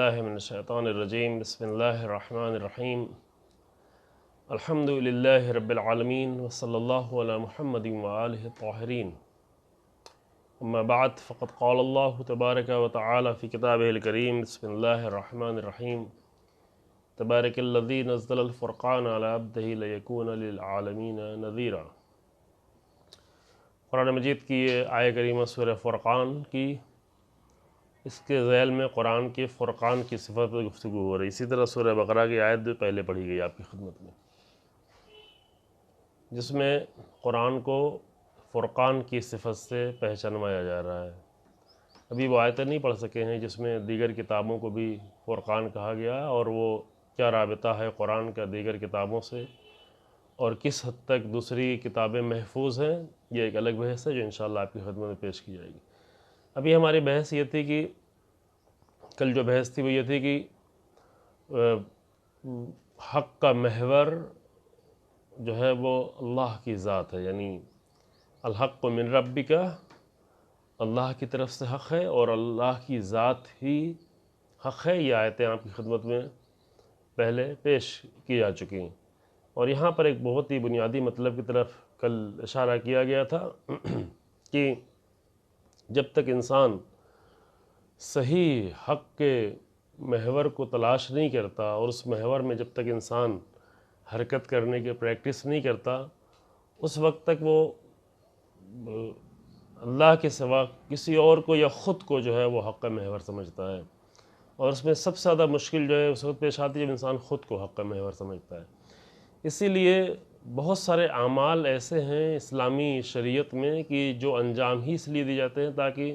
باللہ من الشیطان الرجیم بسم اللہ الرحمن الرحیم الحمد للہ رب العالمین وصلی اللہ علی محمد وآلہ الطاہرین اما بعد فقد قال اللہ تبارک و تعالی فی کتابہ الکریم بسم اللہ الرحمن الرحیم تبارک الذی نزل الفرقان علی عبدہ لیکون للعالمین نذیرا۔ قرآن مجید کی یہ آیہ کریمہ سورہ فرقان کی، اس کے ذیل میں قرآن کے فرقان کی صفت پر گفتگو ہو رہی۔ اسی طرح سورہ بقرہ کی آیت بھی پہلے پڑھی گئی آپ کی خدمت میں، جس میں قرآن کو فرقان کی صفت سے پہچانوایا جا رہا ہے۔ ابھی وہ آیتیں نہیں پڑھ سکے ہیں جس میں دیگر کتابوں کو بھی فرقان کہا گیا، اور وہ کیا رابطہ ہے قرآن کا دیگر کتابوں سے، اور کس حد تک دوسری کتابیں محفوظ ہیں، یہ ایک الگ بحث ہے جو انشاءاللہ آپ کی خدمت میں پیش کی جائے گی۔ ابھی ہماری بحث یہ تھی کہ کل جو بحث تھی وہ یہ تھی کہ حق کا محور جو ہے وہ اللہ کی ذات ہے، یعنی الحق من ربک، اللہ کی طرف سے حق ہے اور اللہ کی ذات ہی حق ہے۔ یہ آیتیں آپ کی خدمت میں پہلے پیش کی جا چکی ہیں، اور یہاں پر ایک بہت ہی بنیادی مطلب کی طرف کل اشارہ کیا گیا تھا کہ جب تک انسان صحیح حق کے محور کو تلاش نہیں کرتا، اور اس محور میں جب تک انسان حرکت کرنے کی پریکٹس نہیں کرتا، اس وقت تک وہ اللہ کے سوا کسی اور کو یا خود کو جو ہے وہ حق کا محور سمجھتا ہے، اور اس میں سب سے زیادہ مشکل جو ہے اس وقت پیش آتی ہے جب انسان خود کو حق کا محور سمجھتا ہے۔ اسی لیے بہت سارے اعمال ایسے ہیں اسلامی شریعت میں کہ جو انجام ہی اس لیے دی جاتے ہیں تاکہ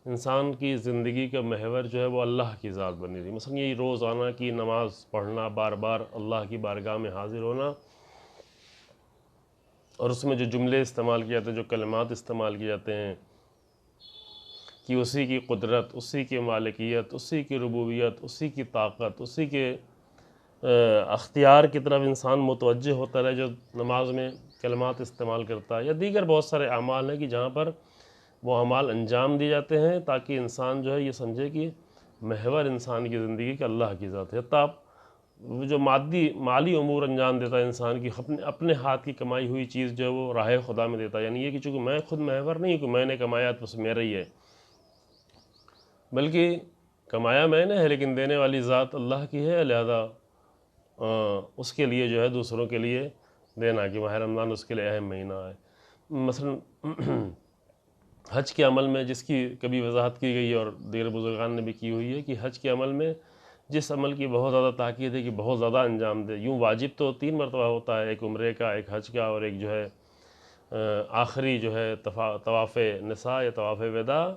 انسان کی زندگی کا محور جو ہے وہ اللہ کی ذات بنی رہی۔ مثلا یہی روزانہ کی نماز پڑھنا، بار بار اللہ کی بارگاہ میں حاضر ہونا، اور اس میں جو جملے استعمال کیے جاتے ہیں، جو کلمات استعمال کیے جاتے ہیں کہ اسی کی قدرت، اسی کی مالکیت، اسی کی ربوبیت، اسی کی طاقت، اسی کے اختیار کی طرف انسان متوجہ ہوتا رہے، جو نماز میں کلمات استعمال کرتا ہے، یا دیگر بہت سارے اعمال ہیں کہ جہاں پر وہ اعمال انجام دیے جاتے ہیں تاکہ انسان جو ہے یہ سمجھے کہ محور انسان کی زندگی کا اللہ کی ذات ہے۔ حتیٰ وہ جو مالی امور انجام دیتا ہے انسان کی، اپنے ہاتھ کی کمائی ہوئی چیز جو ہے وہ راہ خدا میں دیتا ہے، یعنی یہ کہ چونکہ میں خود محور نہیں ہوں کہ میں نے کمایا تو بس میرا ہی ہے، بلکہ کمایا میں نے ہے لیکن دینے والی ذات اللہ کی ہے، لہذا اس کے لیے جو ہے دوسروں کے لیے دینا، کہ ماہ رمضان اس کے لیے اہم مہینہ ہے۔ مثلا حج کے عمل میں جس کی کبھی وضاحت کی گئی ہے اور دیگر بزرگان نے بھی کی ہوئی ہے کہ حج کے عمل میں جس عمل کی بہت زیادہ تاکید ہے کہ بہت زیادہ انجام دے، یوں واجب تو 3 مرتبہ ہوتا ہے، ایک عمرے کا، ایک حج کا، اور ایک جو ہے آخری جو ہے طواف نساء یا طواف وداع۔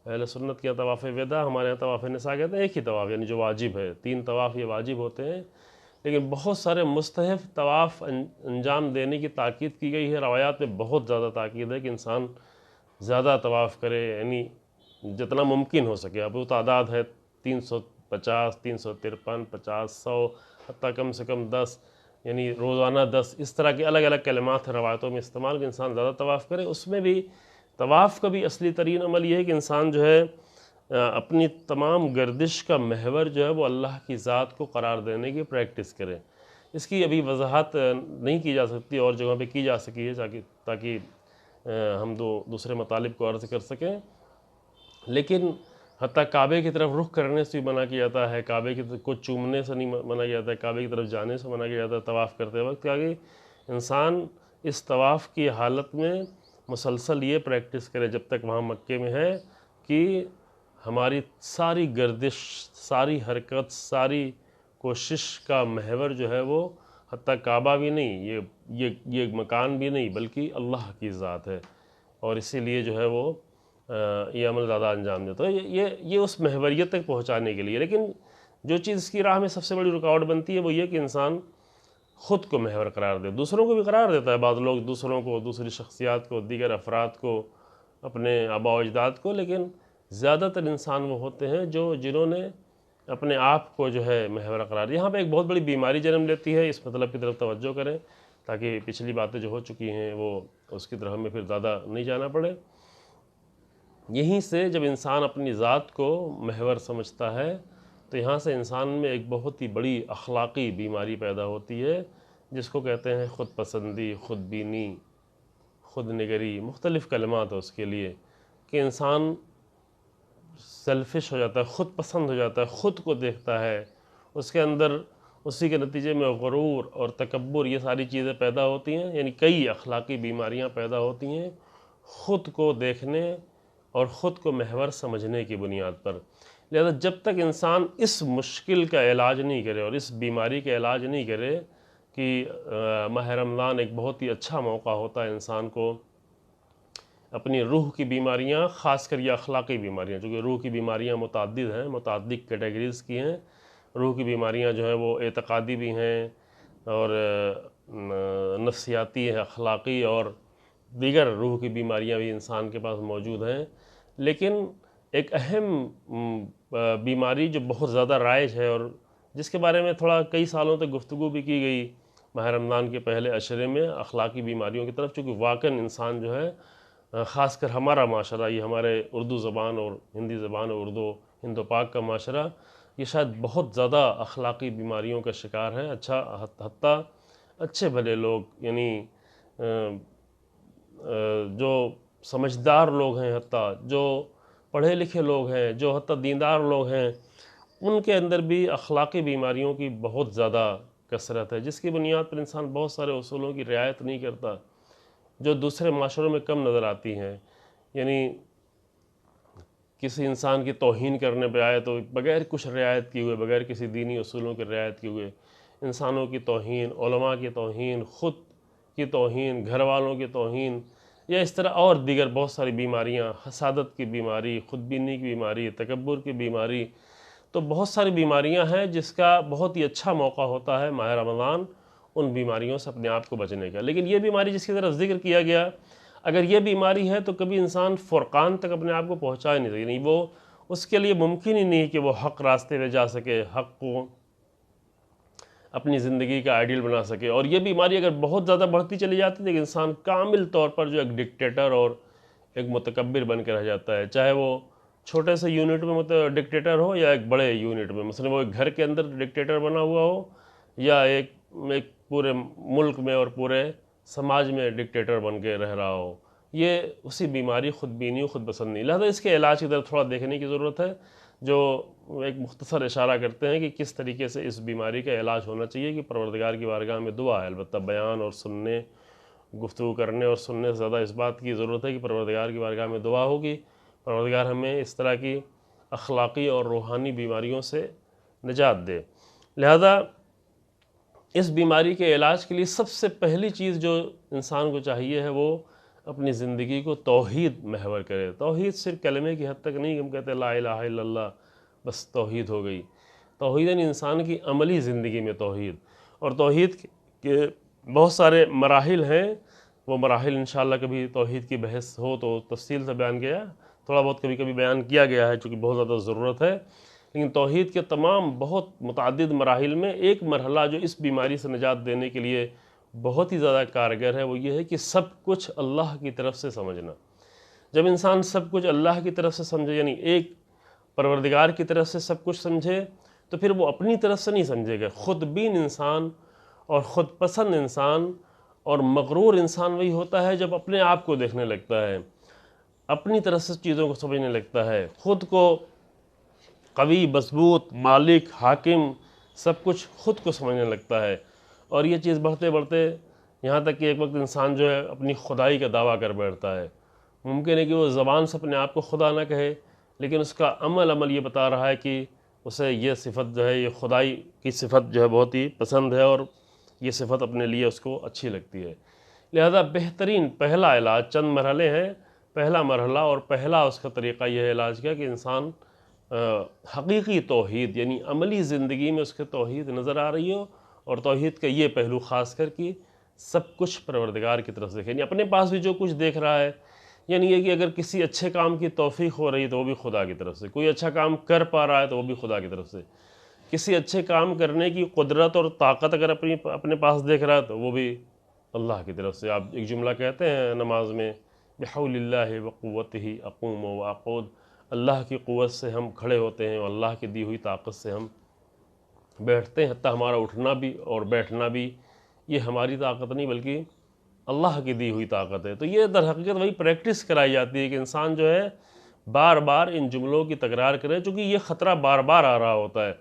اہل سنت کیا طواف وداع، ہمارے یہاں طواف نساء کہتے ہیں ایک ہی طواف، یعنی جو واجب ہے۔ 3 طواف یہ واجب ہوتے ہیں، لیکن بہت سارے مستحب طواف انجام دینے کی تاکید کی گئی ہے۔ روایات میں بہت زیادہ تاکید ہے کہ انسان زیادہ طواف کرے، یعنی جتنا ممکن ہو سکے۔ اب وہ تعداد ہے 350، 353، 50، 100، حتیٰ کم سے کم 10، یعنی روزانہ 10، اس طرح کے الگ الگ کلمات ہیں روایتوں میں استعمال کہ انسان زیادہ طواف کرے۔ اس میں بھی طواف کا بھی اصلی ترین عمل یہ ہے کہ انسان جو ہے اپنی تمام گردش کا محور جو ہے وہ اللہ کی ذات کو قرار دینے کی پریکٹس کرے۔ اس کی ابھی وضاحت نہیں کی جا سکتی، اور جگہوں پہ کی جا سکی ہے تاکہ ہم دوسرے مطالب کو عرض کر سکیں، لیکن حتیٰ کعبے کی طرف رخ کرنے سے بھی منع کیا جاتا ہے، کعبے کی طرف کو چومنے سے نہیں منع کیا جاتا ہے، کعبے کی طرف جانے سے منع کیا جاتا ہے طواف کرتے وقت، کہ انسان اس طواف کی حالت میں مسلسل یہ پریکٹس کرے جب تک وہاں مکے میں ہے کہ ہماری ساری گردش، ساری حرکت، ساری کوشش کا محور جو ہے وہ حتیٰ کعبہ بھی نہیں، یہ مکان بھی نہیں، بلکہ اللہ کی ذات ہے، اور اسی لیے جو ہے وہ یہ عمل زیادہ انجام دیتا ہے۔ یہ اس محوریت تک پہنچانے کے لیے، لیکن جو چیز اس کی راہ میں سب سے بڑی رکاوٹ بنتی ہے وہ یہ کہ انسان خود کو محور قرار دے، دوسروں کو بھی قرار دیتا ہے۔ بعض لوگ دوسروں کو، دوسری شخصیات کو، دیگر افراد کو، اپنے آباء و اجداد کو، لیکن زیادہ تر انسان وہ ہوتے ہیں جنہوں نے اپنے آپ کو جو ہے محور قرار دیا۔ یہاں پہ ایک بہت بڑی بیماری جنم لیتی ہے، اس مطلب کی طرف توجہ کریں تاکہ پچھلی باتیں جو ہو چکی ہیں وہ اس کی طرف ہمیں پھر زیادہ نہیں جانا پڑے۔ یہیں سے جب انسان اپنی ذات کو محور سمجھتا ہے تو یہاں سے انسان میں ایک بہت ہی بڑی اخلاقی بیماری پیدا ہوتی ہے، جس کو کہتے ہیں خود پسندی، خود بینی، خود نگری، مختلف کلمات ہیں اس کے لیے، کہ انسان سیلفش ہو جاتا ہے، خود پسند ہو جاتا ہے، خود کو دیکھتا ہے، اس کے اندر اسی کے نتیجے میں غرور اور تکبر، یہ ساری چیزیں پیدا ہوتی ہیں، یعنی کئی اخلاقی بیماریاں پیدا ہوتی ہیں خود کو دیکھنے اور خود کو محور سمجھنے کی بنیاد پر۔ لہذا جب تک انسان اس مشکل کا علاج نہیں کرے اور اس بیماری کا علاج نہیں کرے کہ ماہ رمضان ایک بہت ہی اچھا موقع ہوتا ہے انسان کو اپنی روح کی بیماریاں، خاص کر یہ اخلاقی بیماریاں، چونکہ روح کی بیماریاں متعدد ہیں، متعدد کیٹیگریز کی ہیں۔ روح کی بیماریاں جو ہیں وہ اعتقادی بھی ہیں اور نفسیاتی ہے، اخلاقی اور دیگر روح کی بیماریاں بھی انسان کے پاس موجود ہیں، لیکن ایک اہم بیماری جو بہت زیادہ رائج ہے اور جس کے بارے میں تھوڑا کئی سالوں تک گفتگو بھی کی گئی ماہ رمضان کے پہلے عشرے میں، اخلاقی بیماریوں کی طرف، چونکہ واقعاً انسان جو ہے خاص کر ہمارا معاشرہ، یہ ہمارے اردو زبان اور ہندی زبان اور ہند و پاک کا معاشرہ، یہ شاید بہت زیادہ اخلاقی بیماریوں کا شکار ہے۔ حتیٰ اچھے بھلے لوگ، یعنی جو سمجھدار لوگ ہیں، حتیٰ جو پڑھے لکھے لوگ ہیں، جو حتیٰ دیندار لوگ ہیں، ان کے اندر بھی اخلاقی بیماریوں کی بہت زیادہ کثرت ہے، جس کی بنیاد پر انسان بہت سارے اصولوں کی رعایت نہیں کرتا جو دوسرے معاشروں میں کم نظر آتی ہیں۔ یعنی کسی انسان کی توہین کرنے پہ آئے تو بغیر کچھ رعایت کیے ہوئے، بغیر کسی دینی اصولوں کی رعایت کیے ہوئے انسانوں کی توہین، علماء کی توہین، خود کی توہین، گھر والوں کی توہین، یا اس طرح اور دیگر بہت ساری بیماریاں، حسادت کی بیماری، خود بینی کی بیماری، تکبر کی بیماری، تو بہت ساری بیماریاں ہیں جس کا بہت ہی اچھا موقع ہوتا ہے ماہ رمضان ان بیماریوں سے اپنے آپ کو بچنے کا۔ لیکن یہ بیماری جس کی طرف ذکر کیا گیا، اگر یہ بیماری ہے تو کبھی انسان فرقان تک اپنے آپ کو پہنچا ہی نہیں سکے، نہیں، وہ اس کے لیے ممکن ہی نہیں کہ وہ حق راستے پہ جا سکے، حق کو اپنی زندگی کا آئیڈیل بنا سکے۔ اور یہ بیماری اگر بہت زیادہ بڑھتی چلی جاتی ہے کہ انسان کامل طور پر جو ایک ڈکٹیٹر اور ایک متکبر بن کے رہ جاتا ہے، چاہے وہ چھوٹے سے یونٹ میں ڈکٹیٹر ہو یا ایک بڑے یونٹ میں، مثلا وہ ایک گھر کے اندر ڈکٹیٹر بنا ہوا ہو یا ایک پورے ملک میں اور پورے سماج میں ڈکٹیٹر بن کے رہ رہا ہو، یہ اسی بیماری خود بینی و خود پسندی۔ لہذا اس کے علاج کی طرف تھوڑا دیکھنے کی ضرورت ہے، جو ایک مختصر اشارہ کرتے ہیں کہ کس طریقے سے اس بیماری کا علاج ہونا چاہیے، کہ پروردگار کی بارگاہ میں دعا ہے، البتہ بیان اور سننے، گفتگو کرنے اور سننے سے زیادہ اس بات کی ضرورت ہے کہ پروردگار کی بارگاہ میں دعا ہوگی، پروردگار ہمیں اس طرح کی اخلاقی اور روحانی بیماریوں سے نجات دے۔ لہذا اس بیماری کے علاج کے لیے سب سے پہلی چیز جو انسان کو چاہیے ہے وہ اپنی زندگی کو توحید محور کرے۔ توحید صرف کلمے کی حد تک نہیں کہ ہم کہتے ہیں لا الہ الا اللہ بس توحید ہو گئی، توحید یعنی انسان کی عملی زندگی میں توحید، اور توحید کے بہت سارے مراحل ہیں، وہ مراحل انشاءاللہ کبھی توحید کی بحث ہو تو تفصیل سے بیان کیا، تھوڑا بہت کبھی کبھی بیان کیا گیا ہے چونکہ بہت زیادہ ضرورت ہے، لیکن توحید کے تمام بہت متعدد مراحل میں ایک مرحلہ جو اس بیماری سے نجات دینے کے لیے بہت ہی زیادہ کارگر ہے وہ یہ ہے کہ سب کچھ اللہ کی طرف سے سمجھنا۔ جب انسان سب کچھ اللہ کی طرف سے سمجھے، یعنی ایک پروردگار کی طرف سے سب کچھ سمجھے، تو پھر وہ اپنی طرف سے نہیں سمجھے گا۔ خود بین انسان اور خود پسند انسان اور مغرور انسان وہی ہوتا ہے جب اپنے آپ کو دیکھنے لگتا ہے، اپنی طرف سے چیزوں کو سمجھنے لگتا ہے، خود کو قوی، مضبوط، مالک، حاکم، سب کچھ خود کو سمجھنے لگتا ہے، اور یہ چیز بڑھتے بڑھتے یہاں تک کہ ایک وقت انسان جو ہے اپنی خدائی کا دعویٰ کر بیٹھتا ہے۔ ممکن ہے کہ وہ زبان سے اپنے آپ کو خدا نہ کہے، لیکن اس کا عمل یہ بتا رہا ہے کہ اسے یہ صفت جو ہے، یہ خدائی کی صفت جو ہے بہت ہی پسند ہے اور یہ صفت اپنے لیے اس کو اچھی لگتی ہے۔ لہذا بہترین پہلا علاج، چند مرحلے ہیں، پہلا مرحلہ اور پہلا اس کا طریقہ یہ ہے علاج کا کہ انسان حقیقی توحید یعنی عملی زندگی میں اس کے توحید نظر آ رہی ہو، اور توحید کا یہ پہلو خاص کر کہ سب کچھ پروردگار کی طرف سے دیکھے، یعنی اپنے پاس بھی جو کچھ دیکھ رہا ہے، یعنی یہ کہ اگر کسی اچھے کام کی توفیق ہو رہی ہے تو وہ بھی خدا کی طرف سے، کوئی اچھا کام کر پا رہا ہے تو وہ بھی خدا کی طرف سے، کسی اچھے کام کرنے کی قدرت اور طاقت اگر اپنے پاس دیکھ رہا ہے تو وہ بھی اللہ کی طرف سے۔ آپ ایک جملہ کہتے ہیں نماز میں بحول اللہ وقوتہ اقوم واقعد، اللہ کی قوت سے ہم کھڑے ہوتے ہیں اور اللہ کی دی ہوئی طاقت سے ہم بیٹھتے ہیں، حتیٰ ہمارا اٹھنا بھی اور بیٹھنا بھی یہ ہماری طاقت نہیں بلکہ اللہ کی دی ہوئی طاقت ہے۔ تو یہ در حقیقت وہی پریکٹس کرائی جاتی ہے کہ انسان جو ہے بار بار ان جملوں کی تکرار کرے، چونکہ یہ خطرہ بار بار آ رہا ہوتا ہے۔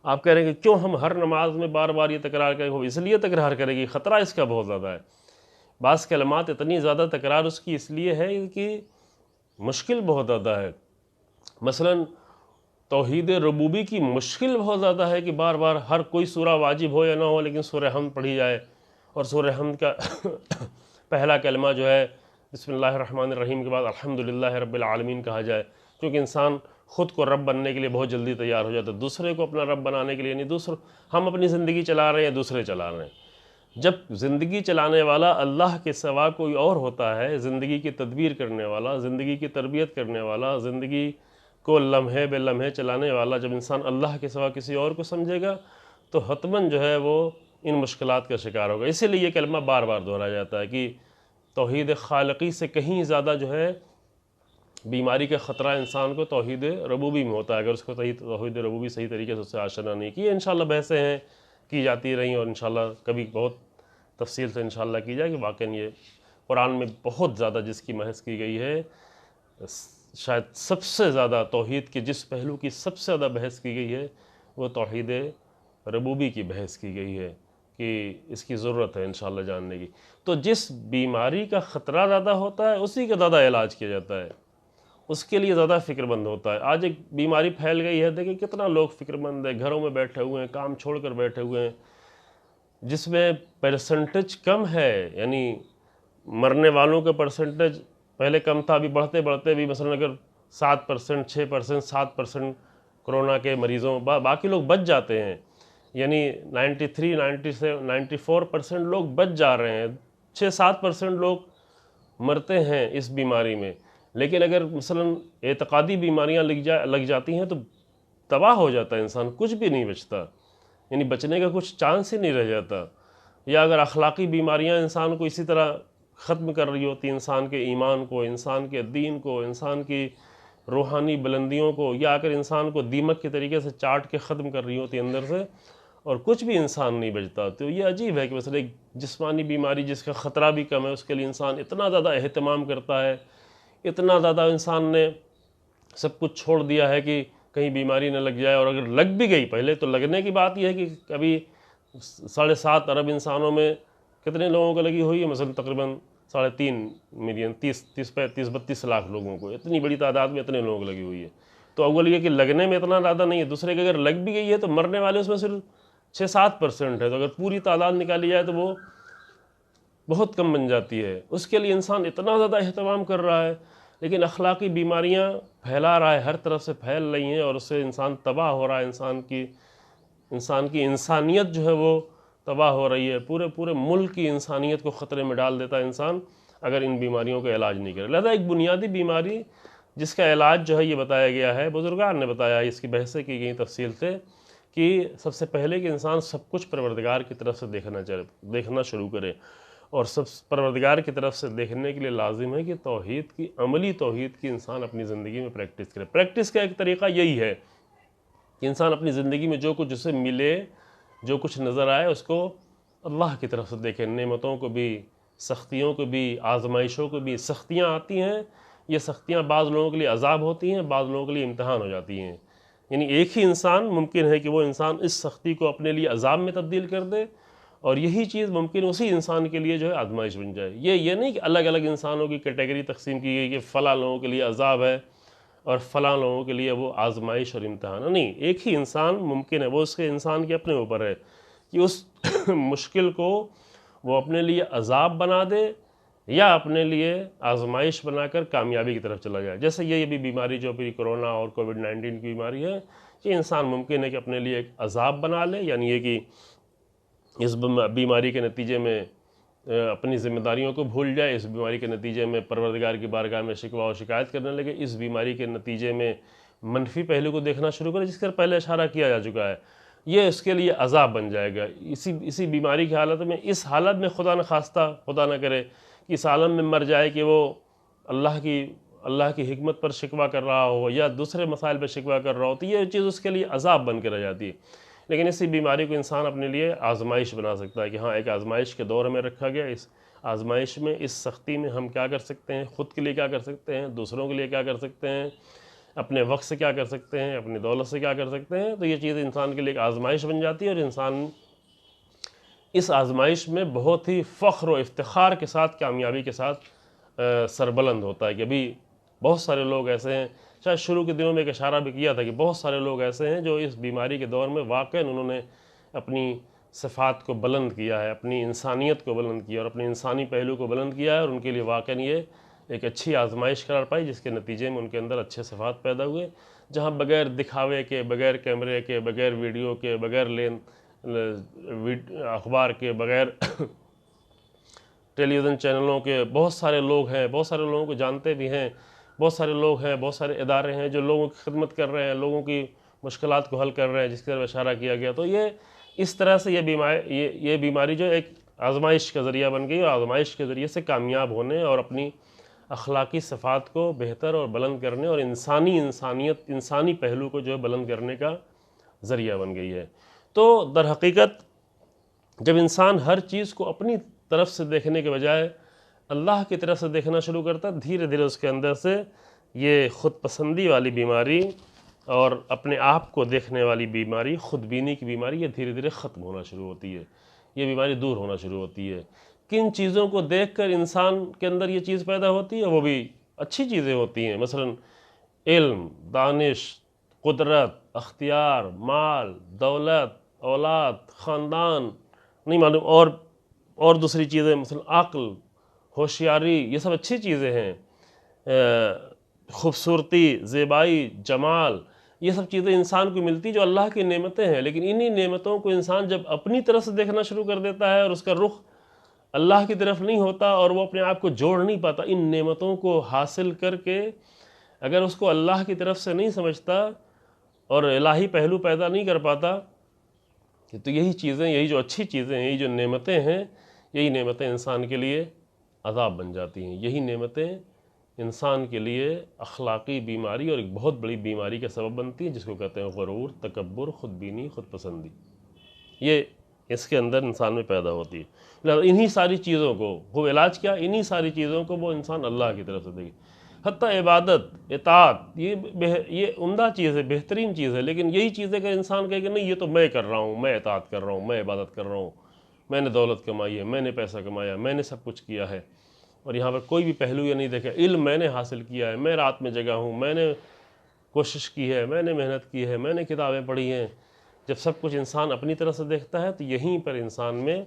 آپ کہہ رہے ہیں کہ کیوں ہم ہر نماز میں بار بار یہ تکرار کریں؟ وہ اس لیے تکرار کرے گی، خطرہ اس کا بہت زیادہ ہے۔ بعض کلمات اتنی زیادہ تکرار اس کی اس لیے ہے کہ مشکل بہت زیادہ ہے۔ مثلاً توحید ربوبی کی مشکل بہت زیادہ ہے کہ بار بار ہر کوئی سورہ واجب ہو یا نہ ہو لیکن سورہ حمد پڑھی جائے، اور سورہ حمد کا پہلا کلمہ جو ہے بسم اللہ الرحمن الرحیم کے بعد الحمدللہ رب العالمین کہا جائے، کیونکہ انسان خود کو رب بننے کے لیے بہت جلدی تیار ہو جاتا ہے، دوسرے کو اپنا رب بنانے کے لیے نہیں، ہم اپنی زندگی چلا رہے ہیں یا دوسرے چلا رہے ہیں۔ جب زندگی چلانے والا اللہ کے سوا کوئی اور ہوتا ہے، زندگی کی تدبیر کرنے والا، زندگی کی تربیت کرنے والا، زندگی کو لمحے بے لمحے چلانے والا، جب انسان اللہ کے سوا کسی اور کو سمجھے گا تو حتماً جو ہے وہ ان مشکلات کا شکار ہوگا۔ اسی لیے یہ کلمہ بار بار دہرایا جاتا ہے کہ توحید خالقی سے کہیں زیادہ جو ہے بیماری کا خطرہ انسان کو توحید ربوبی میں ہوتا ہے، اگر اس کو توحید ربوبی صحیح طریقے سے اس سے آشنا نہیں کی۔ انشاءاللہ بحثیں ہیں کی جاتی رہیں، اور انشاءاللہ کبھی بہت تفصیل سے انشاءاللہ کی جائے کہ واقعاً یہ قرآن میں بہت زیادہ جس کی بحث کی گئی ہے، شاید سب سے زیادہ توحید کے جس پہلو کی سب سے زیادہ بحث کی گئی ہے وہ توحید ربوبی کی بحث کی گئی ہے کہ اس کی ضرورت ہے انشاءاللہ جاننے کی۔ تو جس بیماری کا خطرہ زیادہ ہوتا ہے اسی کا زیادہ علاج کیا جاتا ہے، اس کے لیے زیادہ فکر مند ہوتا ہے۔ آج ایک بیماری پھیل گئی ہے، دیکھیں کتنا لوگ فکر مند ہیں، گھروں میں بیٹھے ہوئے ہیں، کام چھوڑ کر بیٹھے ہوئے ہیں، جس میں پرسنٹیج کم ہے، یعنی مرنے والوں کا پرسنٹیج پہلے کم تھا، ابھی بڑھتے بڑھتے بھی مثلا اگر 7%، 6%، 7% کرونا کے مریضوں، باقی لوگ بچ جاتے ہیں، یعنی 93، 97، 94% لوگ بچ جا رہے ہیں، 6-7% لوگ مرتے ہیں اس بیماری میں۔ لیکن اگر مثلا اعتقادی بیماریاں لگ جاتی ہیں تو تباہ ہو جاتا ہے انسان، کچھ بھی نہیں بچتا، یعنی بچنے کا کچھ چانس ہی نہیں رہ جاتا۔ یا اگر اخلاقی بیماریاں انسان کو اسی طرح ختم کر رہی ہوتی، انسان کے ایمان کو، انسان کے دین کو، انسان کی روحانی بلندیوں کو، یا اگر انسان کو دیمک کے طریقے سے چاٹ کے ختم کر رہی ہوتی اندر سے، اور کچھ بھی انسان نہیں بچتا، تو یہ عجیب ہے کہ مثلا ایک جسمانی بیماری جس کا خطرہ بھی کم ہے اس کے لیے انسان اتنا زیادہ اہتمام کرتا ہے، اتنا زیادہ انسان نے سب کچھ چھوڑ دیا ہے کہ کہیں بیماری نہ لگ جائے، اور اگر لگ بھی گئی، پہلے تو لگنے کی بات یہ ہے کہ ابھی 7.5 ارب انسانوں میں کتنے لوگوں کو لگی ہوئی ہے، مثلا تقریباً 3.5 ملین، 32 لاکھ لوگوں کو، اتنی بڑی تعداد میں اتنے لوگوں کو لگی ہوئی ہے۔ تو اول یہ کہ لگنے میں اتنا زیادہ نہیں ہے، دوسرے کہ اگر لگ بھی گئی ہے تو مرنے والے اس میں صرف 6-7% ہے، تو اگر پوری تعداد نکالی جائے تو وہ بہت کم بن جاتی ہے۔ اس کے لیے انسان اتنا زیادہ اہتمام کر رہا ہے، لیکن اخلاقی بیماریاں پھیلا رہا ہے، ہر طرف سے پھیل رہی ہیں، اور اس سے انسان تباہ ہو رہا ہے، انسان کی انسانیت جو ہے وہ تباہ ہو رہی ہے، پورے ملک کی انسانیت کو خطرے میں ڈال دیتا ہے انسان اگر ان بیماریوں کا علاج نہیں کرے۔ لہذا ایک بنیادی بیماری جس کا علاج جو ہے یہ بتایا گیا ہے، بزرگان نے بتایا ہے، اس کی بحثیں کی گئی تفصیل سے، کہ سب سے پہلے کہ انسان سب کچھ پروردگار کی طرف سے دیکھنا شروع کرے، اور سب پروردگار کی طرف سے دیکھنے کے لیے لازم ہے کہ عملی توحید کی انسان اپنی زندگی میں پریکٹس کرے۔ پریکٹس کا ایک طریقہ یہی ہے کہ انسان اپنی زندگی میں جو کچھ اسے ملے، جو کچھ نظر آئے، اس کو اللہ کی طرف سے دیکھے، نعمتوں کو بھی، سختیوں کو بھی، آزمائشوں کو بھی۔ سختیاں آتی ہیں، یہ سختیاں بعض لوگوں کے لیے عذاب ہوتی ہیں، بعض لوگوں کے لیے امتحان ہو جاتی ہیں، یعنی ایک ہی انسان ممکن ہے کہ وہ انسان اس سختی کو اپنے لیے عذاب میں تبدیل کر دے، اور یہی چیز ممکن اسی انسان کے لیے جو ہے آزمائش بن جائے۔ یہ نہیں کہ الگ الگ انسانوں کی کیٹیگری تقسیم کی گئی کہ فلاں لوگوں کے لیے عذاب ہے اور فلاں لوگوں کے لیے وہ آزمائش اور امتحان ہے، نہیں، ایک ہی انسان ممکن ہے، وہ اس کے انسان کے اپنے اوپر ہے کہ اس مشکل کو وہ اپنے لیے عذاب بنا دے یا اپنے لیے آزمائش بنا کر کامیابی کی طرف چلا جائے۔ جیسے یہ بھی بیماری جو بھی کرونا اور کووڈ-19 کی بیماری ہے، یہ انسان ممکن ہے کہ اپنے لیے ایک عذاب بنا لے، یعنی یہ کہ اس بیماری کے نتیجے میں اپنی ذمہ داریوں کو بھول جائے، اس بیماری کے نتیجے میں پروردگار کی بارگاہ میں شکوہ و شکایت کرنے لگے، اس بیماری کے نتیجے میں منفی پہلو کو دیکھنا شروع کرے، جس کا پہلے اشارہ کیا جا چکا ہے، یہ اس کے لیے عذاب بن جائے گا۔ اسی بیماری کی حالت میں، اس حالت میں خدا نخواستہ، خدا نہ کرے کہ اس عالم میں مر جائے کہ وہ اللہ کی اللہ کی حکمت پر شکوہ کر رہا ہو یا دوسرے مسائل پر شکوہ کر رہا ہو تو یہ چیز اس کے لیے عذاب بن کے رہ جاتی ہے. لیکن اسی بیماری کو انسان اپنے لیے آزمائش بنا سکتا ہے کہ ہاں ایک آزمائش کے دور میں رکھا گیا، اس آزمائش میں اس سختی میں ہم کیا کر سکتے ہیں، خود کے لیے کیا کر سکتے ہیں، دوسروں کے لیے کیا کر سکتے ہیں، اپنے وقت سے کیا کر سکتے ہیں، اپنی دولت سے کیا کر سکتے ہیں. تو یہ چیز انسان کے لیے ایک آزمائش بن جاتی ہے اور انسان اس آزمائش میں بہت ہی فخر و افتخار کے ساتھ، کامیابی کے ساتھ سربلند ہوتا ہے. کہ ابھی بہت سارے لوگ ایسے ہیں، شاید شروع کے دنوں میں ایک اشارہ بھی کیا تھا کہ بہت سارے لوگ ایسے ہیں جو اس بیماری کے دور میں واقعاً انہوں نے اپنی صفات کو بلند کیا ہے، اپنی انسانیت کو بلند کیا اور اپنے انسانی پہلو کو بلند کیا ہے، اور ان کے لیے واقعاً یہ ایک اچھی آزمائش قرار پائی جس کے نتیجے میں ان کے اندر اچھے صفات پیدا ہوئے. جہاں بغیر دکھاوے کے، بغیر کیمرے کے، بغیر ویڈیو کے، بغیر اخبار کے، بغیر ٹیلی ویژن چینلوں کے بہت سارے لوگ ہیں، بہت سارے لوگوں کو جانتے بھی ہیں، بہت سارے لوگ ہیں، بہت سارے ادارے ہیں جو لوگوں کی خدمت کر رہے ہیں، لوگوں کی مشکلات کو حل کر رہے ہیں، جس کی طرف اشارہ کیا گیا. تو یہ اس طرح سے یہ بیماری جو ایک آزمائش کا ذریعہ بن گئی، اور آزمائش کے ذریعے سے کامیاب ہونے اور اپنی اخلاقی صفات کو بہتر اور بلند کرنے اور انسانی پہلو کو جو ہے بلند کرنے کا ذریعہ بن گئی ہے. تو در حقیقت جب انسان ہر چیز کو اپنی طرف سے دیکھنے کے بجائے اللہ کی طرف سے دیکھنا شروع کرتا ہے، دھیرے دھیرے اس کے اندر سے یہ خود پسندی والی بیماری اور اپنے آپ کو دیکھنے والی بیماری، خود بینی کی بیماری، یہ دھیرے دھیرے ختم ہونا شروع ہوتی ہے، یہ بیماری دور ہونا شروع ہوتی ہے. کن چیزوں کو دیکھ کر انسان کے اندر یہ چیز پیدا ہوتی ہے؟ وہ بھی اچھی چیزیں ہوتی ہیں، مثلا علم، دانش، قدرت، اختیار، مال، دولت، اولاد، خاندان، نہیں معلوم، اور دوسری چیزیں مثلا عقل، ہوشیاری، یہ سب اچھی چیزیں ہیں. خوبصورتی، زیبائی، جمال، یہ سب چیزیں انسان کو ملتی جو اللہ کی نعمتیں ہیں. لیکن انہی نعمتوں کو انسان جب اپنی طرف سے دیکھنا شروع کر دیتا ہے اور اس کا رخ اللہ کی طرف نہیں ہوتا اور وہ اپنے آپ کو جوڑ نہیں پاتا ان نعمتوں کو حاصل کر کے، اگر اس کو اللہ کی طرف سے نہیں سمجھتا اور الہی پہلو پیدا نہیں کر پاتا، تو یہی چیزیں، یہی جو اچھی چیزیں ہیں، یہی جو نعمتیں ہیں، یہی نعمتیں انسان کے لیے عذاب بن جاتی ہیں. یہی نعمتیں انسان کے لیے اخلاقی بیماری اور ایک بہت بڑی بیماری کا سبب بنتی ہیں، جس کو کہتے ہیں غرور، تکبر، خود بینی، خود پسندی. یہ اس کے اندر انسان میں پیدا ہوتی ہے. لہذا انہی ساری چیزوں کو، وہ علاج کیا؟ انہی ساری چیزوں کو وہ انسان اللہ کی طرف سے دیکھے. حتیٰ عبادت، اطاعت، یہ عمدہ چیز ہے، بہترین چیز ہے. لیکن یہی چیزیں کہ انسان کہے کہ نہیں، یہ تو میں کر رہا ہوں، میں اطاعت کر رہا ہوں، میں عبادت کر رہا ہوں، میں نے دولت کمائی ہے، میں نے پیسہ کمایا، میں نے سب کچھ کیا ہے، اور یہاں پر کوئی بھی پہلو یہ نہیں دیکھا. علم میں نے حاصل کیا ہے، میں رات میں جگا ہوں، میں نے کوشش کی ہے، میں نے محنت کی ہے، میں نے کتابیں پڑھی ہیں. جب سب کچھ انسان اپنی طرف سے دیکھتا ہے تو یہیں پر انسان میں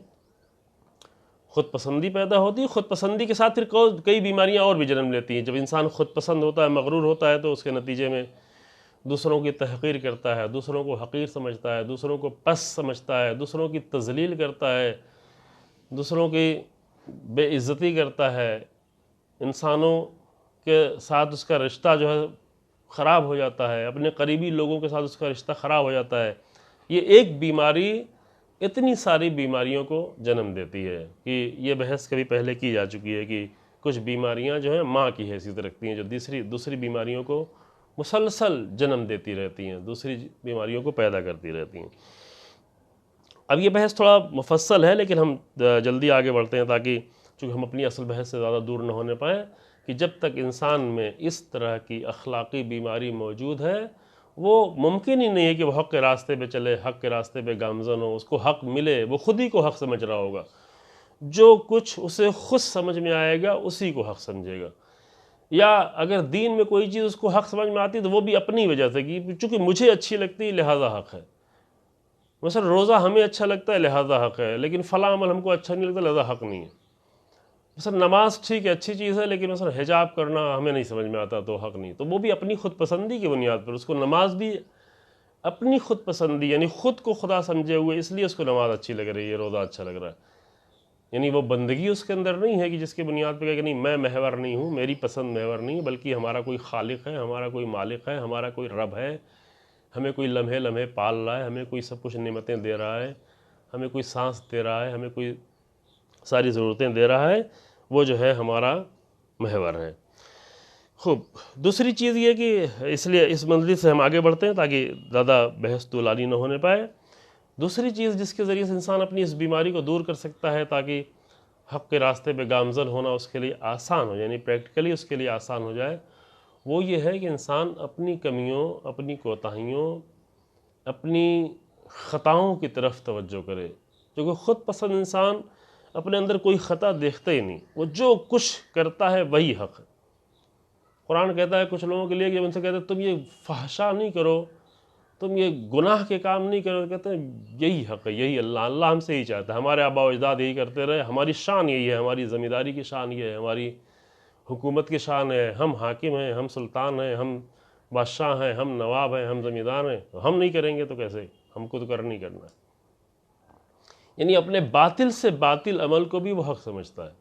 خود پسندی پیدا ہوتی ہے. خود پسندی کے ساتھ پھر کئی بیماریاں اور بھی جنم لیتی ہیں. جب انسان خود پسند ہوتا ہے، مغرور ہوتا ہے، تو اس کے نتیجے میں دوسروں کی تحقیر کرتا ہے، دوسروں کو حقیر سمجھتا ہے، دوسروں کو پست سمجھتا ہے، دوسروں کی تذلیل کرتا ہے، دوسروں کی بے عزتی کرتا ہے. انسانوں کے ساتھ اس کا رشتہ جو ہے خراب ہو جاتا ہے، اپنے قریبی لوگوں کے ساتھ اس کا رشتہ خراب ہو جاتا ہے. یہ ایک بیماری اتنی ساری بیماریوں کو جنم دیتی ہے کہ یہ بحث کبھی پہلے کی جا چکی ہے کہ کچھ بیماریاں جو ہیں ماں کی حیثیت رکھتی ہیں، جو دوسری بیماریوں کو مسلسل جنم دیتی رہتی ہیں، دوسری بیماریوں کو پیدا کرتی رہتی ہیں. اب یہ بحث تھوڑا مفصل ہے، لیکن ہم جلدی آگے بڑھتے ہیں تاکہ چونکہ ہم اپنی اصل بحث سے زیادہ دور نہ ہونے پائیں. کہ جب تک انسان میں اس طرح کی اخلاقی بیماری موجود ہے، وہ ممکن ہی نہیں ہے کہ وہ حق کے راستے پہ چلے، حق کے راستے پہ گامزن ہو، اس کو حق ملے. وہ خود ہی کو حق سمجھ رہا ہوگا، جو کچھ اسے خود سمجھ میں آئے گا اسی کو حق سمجھے گا. یا اگر دین میں کوئی چیز اس کو حق سمجھ میں آتی تو وہ بھی اپنی وجہ سے کہ چونکہ مجھے اچھی لگتی ہے لہذا حق ہے. مثلا روزہ ہمیں اچھا لگتا ہے لہذا حق ہے، لیکن فلاں عمل ہم کو اچھا نہیں لگتا لہذا حق نہیں ہے. مثلا نماز ٹھیک ہے، اچھی چیز ہے، لیکن مثلا حجاب کرنا ہمیں نہیں سمجھ میں آتا تو حق نہیں. تو وہ بھی اپنی خود پسندی کی بنیاد پر، اس کو نماز بھی اپنی خود پسندی، یعنی خود کو خدا سمجھے ہوئے اس لیے اس کو نماز اچھی لگ رہی ہے، روزہ اچھا لگ رہا ہے. یعنی وہ بندگی اس کے اندر نہیں ہے کہ جس کی بنیاد پہ کہ نہیں میں محور نہیں ہوں، میری پسند محور نہیں، بلکہ ہمارا کوئی خالق ہے، ہمارا کوئی مالک ہے، ہمارا کوئی رب ہے، ہمیں کوئی لمحے لمحے پال رہا ہے، ہمیں کوئی سب کچھ نعمتیں دے رہا ہے، ہمیں کوئی سانس دے رہا ہے، ہمیں کوئی ساری ضرورتیں دے رہا ہے. وہ جو ہے ہمارا محور ہے. خوب، دوسری چیز یہ کہ اس لیے اس منزل سے ہم آگے بڑھتے ہیں تاکہ زیادہ بحث طولانی نہ ہونے پائے. دوسری چیز جس کے ذریعے سے انسان اپنی اس بیماری کو دور کر سکتا ہے تاکہ حق کے راستے پہ گامزن ہونا اس کے لیے آسان ہو، یعنی پریکٹیکلی اس کے لیے آسان ہو جائے، وہ یہ ہے کہ انسان اپنی کمیوں، اپنی کوتاہیوں، اپنی خطاؤں کی طرف توجہ کرے. کیونکہ خود پسند انسان اپنے اندر کوئی خطا دیکھتا ہی نہیں، وہ جو کچھ کرتا ہے وہی حق ہے. قرآن کہتا ہے کچھ لوگوں کے لیے کہ ان سے کہتے ہیں تم یہ فحشا نہیں کرو، تم یہ گناہ کے کام نہیں کرو، کہتے ہیں یہی حق ہے، یہی اللہ ہم سے ہی چاہتا ہے، ہمارے آباء و اجداد یہی کرتے رہے، ہماری شان یہی ہے، ہماری ذمہ داری کی شان یہ ہے، ہماری حکومت کی شان ہے، ہم حاکم ہیں، ہم سلطان ہیں، ہم بادشاہ ہیں، ہم نواب ہیں، ہم زمیندار ہیں، تو ہم نہیں کریں گے تو کیسے، ہم کو تو کرنا ہی کرنا ہے. یعنی اپنے باطل سے باطل عمل کو بھی وہ حق سمجھتا ہے.